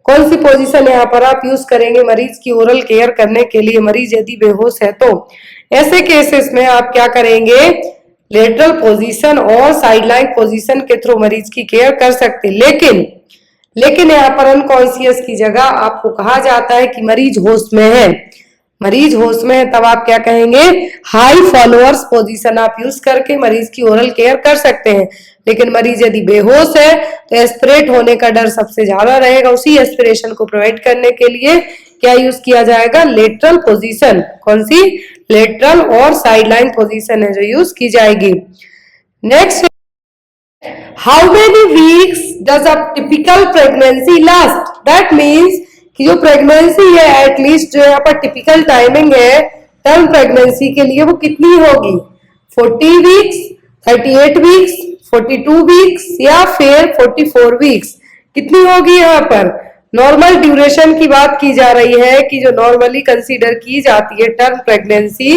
कौन सी पोजीशन यहाँ पर आप यूज करेंगे मरीज की ओरल केयर करने के लिए, मरीज यदि बेहोश है तो। ऐसे केसेस में आप क्या करेंगे, लेटरल पोजीशन और साइडलाइन पोजीशन के थ्रू मरीज की केयर कर सकते। लेकिन यहाँ पर अनकॉन्शियस की जगह आपको कहा जाता है कि मरीज होश में है, मरीज होश में है, तब आप क्या कहेंगे, हाई फॉलोअर्स पोजीशन आप यूज करके मरीज की ओरल केयर कर सकते हैं। लेकिन मरीज यदि बेहोश है तो एस्पिरेट होने का डर सबसे ज्यादा रहेगा, उसी एस्पिरेशन को प्रोवाइड करने के लिए क्या यूज किया जाएगा, लेटरल पोजीशन। कौन सी, लेटरल और साइडलाइन पोजीशन है जो यूज की जाएगी। Next, how many weeks does a typical pregnancy last. That means कि जो प्रेगनेंसी है एटलीस्ट जो यहाँ पर टिपिकल टाइमिंग है टर्म प्रेगनेंसी के लिए वो कितनी होगी, 40 वीक्स, 38 वीक्स, 42 वीक्स या फिर 44 वीक्स, कितनी होगी। यहाँ पर नॉर्मल ड्यूरेशन की बात की जा रही है कि जो नॉर्मली कंसीडर की जाती है टर्म प्रेगनेंसी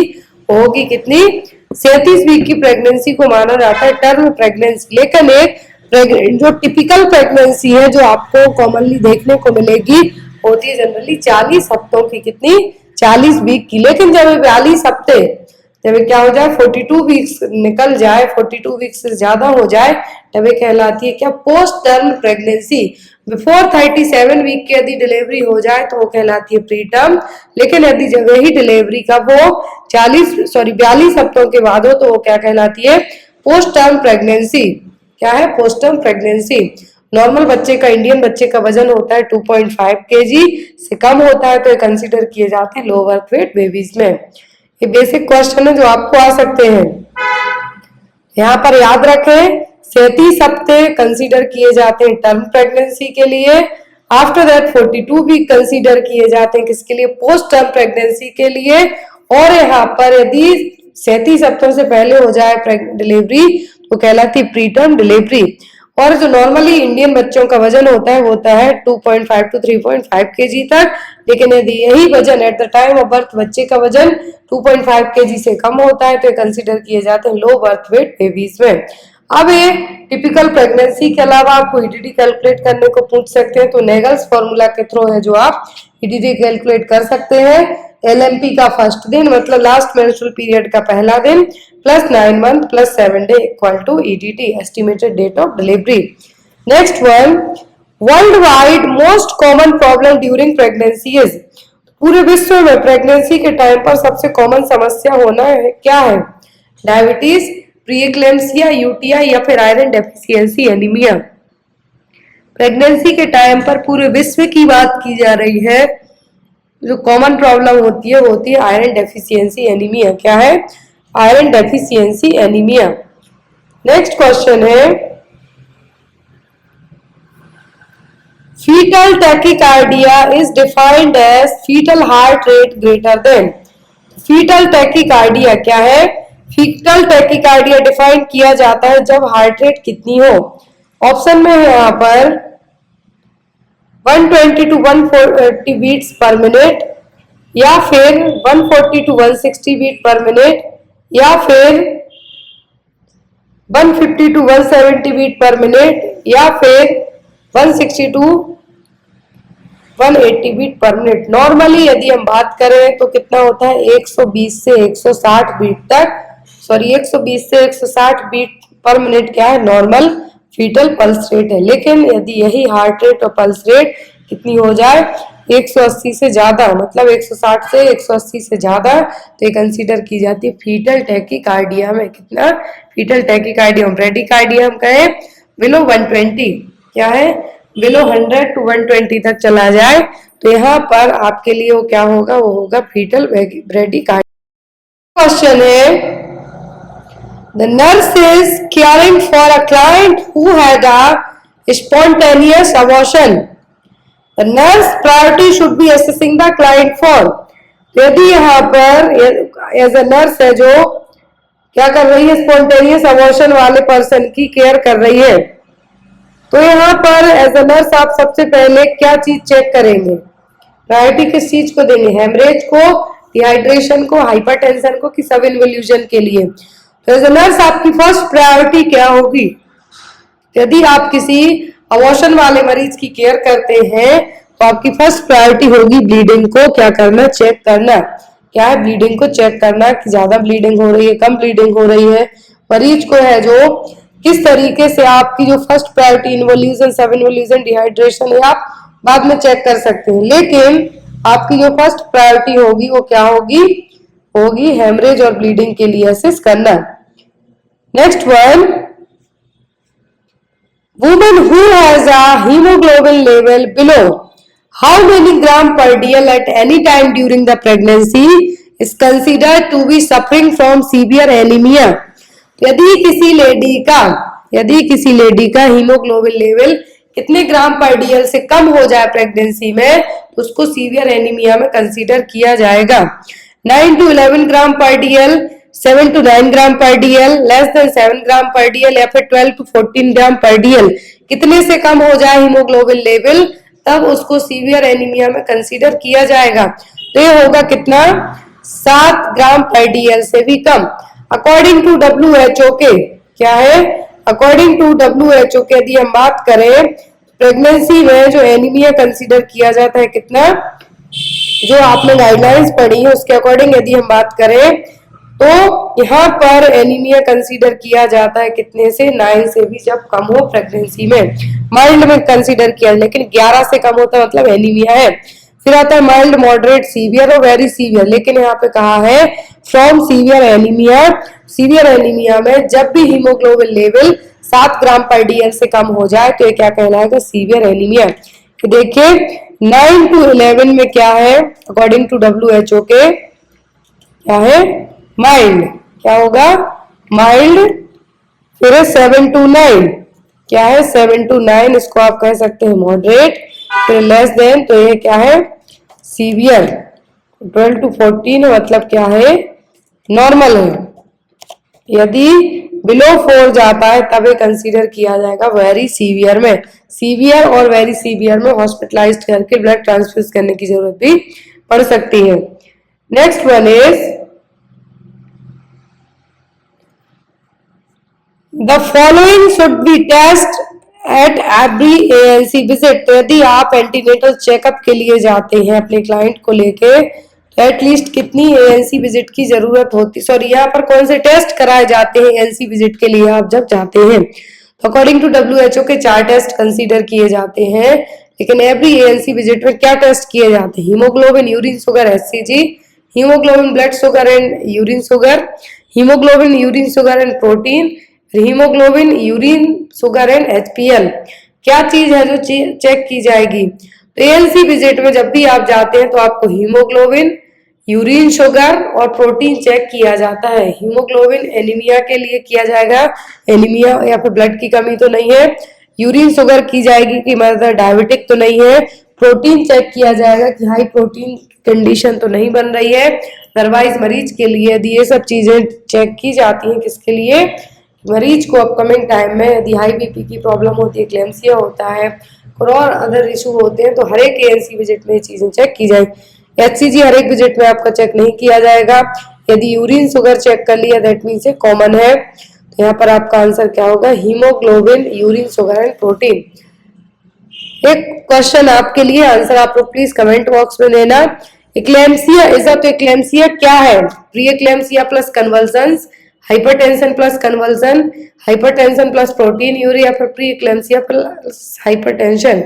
होगी कितनी, 37 वीक की प्रेगनेंसी को माना जाता है टर्म प्रेगनेंसी। लेकिन एक जो टिपिकल प्रेगनेंसी है जो आपको कॉमनली देखने को मिलेगी होती है जनरली 40 हफ्तों की, कितनी, 40 वीक की। लेकिन जब 42 हफ्ते, जब क्या हो जाए 42 वीक्स निकल जाए, 42 वीक्स से ज्यादा हो जाए, तब कहलाती है क्या, post term pregnancy. Before 37 week की यदि डिलीवरी हो जाए तो वो कहलाती है प्री टर्म। लेकिन यदि जब ही डिलीवरी कब हो, 42 हफ्तों के बाद हो, तो वो क्या कहलाती है, पोस्ट टर्म प्रेगनेंसी। क्या है, पोस्ट टर्म प्रेगनेंसी। नॉर्मल बच्चे का, इंडियन बच्चे का वजन होता है 2.5 kg, से कम होता है तो ये कंसिडर किए जाते हैं लो बर्थ वेट बेबीज में। ये बेसिक क्वेश्चन है जो आपको आ सकते हैं। यहाँ पर याद रखें 37 हफ्ते कंसीडर किए जाते हैं टर्म प्रेगनेंसी के लिए। आफ्टर दैट 42 वीक कंसीडर किए जाते हैं किसके लिए, पोस्ट टर्म प्रेगनेंसी के लिए। और यहाँ पर यदि 37 हफ्तों से पहले हो जाए डिलीवरी तो कहलाती है प्री टर्म डिलीवरी। और जो नॉर्मली इंडियन बच्चों का वजन होता है वो होता है 2.5 to 3.5 kg तक। लेकिन यदि यही वजन eight the time of birth बच्चे का वजन 2.5 kg से कम होता है तो कंसीडर किए जाते हैं लो बर्थ वेट बेबीज में। अब ये टिपिकल प्रेगनेंसी के अलावा आपको ईडीडी कैलकुलेट करने को पूछ सकते हैं, तो नेगल्स फॉर्मूला के थ्रू है जो आप ईडीडी कैलकुलेट कर सकते हैं। एलएमपी का फर्स्ट दिन मतलब लास्ट मेंस्ट्रुअल पीरियड का पहला दिन plus 9 month plus 7 day equal to EDT estimated date of delivery. Next one, world wide most common problem during pregnancy is. पूरे विश्व में प्रेगनेंसी के टाइम पर सबसे कॉमन समस्या होना है क्या है? डायबिटीज, प्री-एक्लेम्सिया, यूटीआई या फिर आयरन डेफिशिएंसी एनीमिया। प्रेगनेंसी के टाइम पर पूरे विश्व की बात की जा रही है, जो कॉमन प्रॉब्लम होती है वो होती है आयरन डेफिशिएंसी एनीमिया। क्या है? Iron deficiency anaemia. Next question है, fetal tachycardia is defined as fetal heart rate greater than। fetal tachycardia क्या है? fetal tachycardia डिफाइन किया जाता है जब हार्ट रेट कितनी हो। ऑप्शन में है यहाँ पर 120 to 140 बीट्स पर मिनट, या फिर 140 to 160 बीट पर मिनट, या फिर 150 to 170 बीट पर मिनट, या फिर 160 to 180 beat per minute. Normally यदि हम बात करें तो कितना होता है? 120 से 160 बीट तक, 120 से 160 बीट पर मिनट क्या है? नॉर्मल फीटल पल्स रेट है। लेकिन यदि यही हार्ट रेट और पल्स रेट कितनी हो जाए? 180 से ज्यादा, मतलब 160 से 180 से ज्यादा, तो ये कंसीडर की जाती है फीटल टैकीकार्डिया में। कितना? Fetal tachycardia. ब्रेडिकार्डिया हम कहें बिलो 120, क्या है? बिलो 100 to 120 तक चला जाए तो यहाँ पर आपके लिए वो क्या होगा? वो होगा फीटल ब्रेडिकार्डिया। क्वेश्चन है, the nurse is caring for a client who had a spontaneous abortion. The nurse priority should be assessing the client for। यदि यहाँ पर एज ए नर्स है जो क्या कर रही है? स्पॉन्टेनियस अबॉर्शन वाले पर्सन की केयर कर रही है, तो यहाँ पर एज ए नर्स आप सबसे पहले क्या चीज चेक करेंगे? प्रायोरिटी किस चीज को देंगे? हेमरेज को, डिहाइड्रेशन को, हाइपरटेंशन को, कि सब इन्वोल्यूशन के लिए? तो एज ए नर्स आपकी फर्स्ट प्रायोरिटी क्या होगी? यदि आप किसी अबॉर्शन वाले मरीज की केयर करते हैं तो आपकी फर्स्ट प्रायोरिटी होगी ब्लीडिंग को क्या करना? चेक करना। क्या है? ब्लीडिंग को चेक करना कि ज्यादा ब्लीडिंग हो रही है, कम ब्लीडिंग हो रही है, मरीज को है जो किस तरीके से। आपकी जो फर्स्ट प्रायोरिटी इन्वोल्यूशन, सब इन्वोल्यूशन, डिहाइड्रेशन है, आप बाद में चेक कर सकते हैं, लेकिन आपकी जो फर्स्ट प्रायोरिटी होगी वो क्या होगी? होगी हेमरेज और ब्लीडिंग के लिए असेस करना। Next one, woman who has a hemoglobin level below how many gram per dl at any time during the pregnancy is considered to be suffering from severe anemia। यदि किसी lady का haemoglobin level कितने ग्राम पर DL से कम हो जाए pregnancy में, तो उसको सीवियर एनीमिया में कंसीडर किया जाएगा। 9 to 11 ग्राम पर डीएल, 7 to 9 ग्राम पर डीएल, लेस देन 7 ग्राम पर डीएल, या फिर 12 to 14 ग्राम पर डीएल, कितने से कम हो जाए हीमोग्लोबिन लेवल, तब उसको सीवियर एनीमिया में कंसीडर किया जाएगा। तो ये होगा कितना? 7 ग्राम पर डीएल से भी कम। अकॉर्डिंग टू WHO के क्या है? अकॉर्डिंग टू WHO के यदि हम बात करें, प्रेगनेंसी में जो एनीमिया कंसीडर किया जाता है कितना, जो आपने गाइडलाइंस पढ़ी है उसके अकॉर्डिंग यदि हम बात करें तो यहाँ पर एनीमिया कंसीडर किया जाता है कितने से? 9 से भी जब कम हो प्रेगनेंसी में। माइल्ड में कंसीडर किया, लेकिन 11 से कम होता है मतलब एनीमिया है। फिर आता है माइल्ड, मॉडरेट, सीवियर और वेरी सीवियर, लेकिन यहाँ पे कहा है from severe anaemia. Severe anaemia में जब भी हीमोग्लोबिन लेवल 7 ग्राम पर डीएल से कम हो जाए तो ये क्या कहलाएगा? Severe anaemia. देखिए 9 to 11 में क्या है? अकॉर्डिंग टू WHO के क्या है? माइल्ड। क्या होगा? माइल्ड। फिर 7 to 9 क्या है? 7 to 9 इसको आप कह सकते हैं मॉडरेट। फिर लेस देन तो ये क्या है? सीवियर। 12 to 14 मतलब क्या है? नॉर्मल है। यदि बिलो 4 जाता है तब ये कंसीडर किया जाएगा वेरी सीवियर में। सीवियर और वेरी सीवियर में हॉस्पिटलाइज्ड करके ब्लड ट्रांसफ्यूज करने की जरूरत भी पड़ सकती है। Next one is the following should be test at every ANC visit. तो यदि आप एंटीनेटल चेकअप के लिए जाते हैं अपने क्लाइंट को लेके, तो एटलीस्ट कितनी ANC विजिट की जरूरत होती, सॉरी यहाँ पर कौन से टेस्ट कराए जाते हैं ANC विजिट के लिए आप जब जाते हैं? तो अकॉर्डिंग टू WHO के 4 टेस्ट कंसीडर किए जाते हैं, लेकिन एवरी एएनसी विजिट में क्या टेस्ट किए जाते हैं? Haemoglobin, urine sugar, HCG, haemoglobin blood sugar and urine sugar, haemoglobin urine sugar and protein, haemoglobin urine sugar and HPL. क्या चीज है जो चेक की जाएगी? तो एएनसी विजिट में जब भी आप जाते हैं तो आपको हीमोग्लोबिन, यूरिन शुगर और प्रोटीन चेक किया जाता है। हीमोग्लोबिन एनीमिया के लिए किया जाएगा, एनीमिया या फिर ब्लड की कमी तो नहीं है। यूरिन शुगर की जाएगी कि मतलब डायबिटिक तो नहीं है। प्रोटीन चेक किया जाएगा कि हाई प्रोटीन कंडीशन तो नहीं बन रही है। अदरवाइज मरीज के लिए यदि ये सब चीजें चेक की जाती हैं, किसके लिए? मरीज को अपकमिंग टाइम में यदि हाई बीपी की प्रॉब्लम होती है, क्लेम्सिया होता है और अदर इशू होते हैं, तो हर एक एएनसी विजिट में ये चीजें चेक की जाएगी। एचसीजी हर एक विजिट में आपका चेक नहीं किया जाएगा। यदि यूरिन शुगर चेक कर लिया दैट मीन्स कॉमन है। तो यहाँ पर आपका आंसर क्या होगा? Haemoglobin, urine sugar and protein. एक क्वेश्चन आपके लिए, आंसर आप लोग प्लीज कमेंट बॉक्स में देना। इक्लेम्सिया ऐसा, तो इक्लेम्सिया क्या है? Pre eclampsia plus convulsions, hypertension plus convulsion, hypertension plus proteinuria, फिर प्री इक्लेम्सिया प्लस हाइपरटेंशन।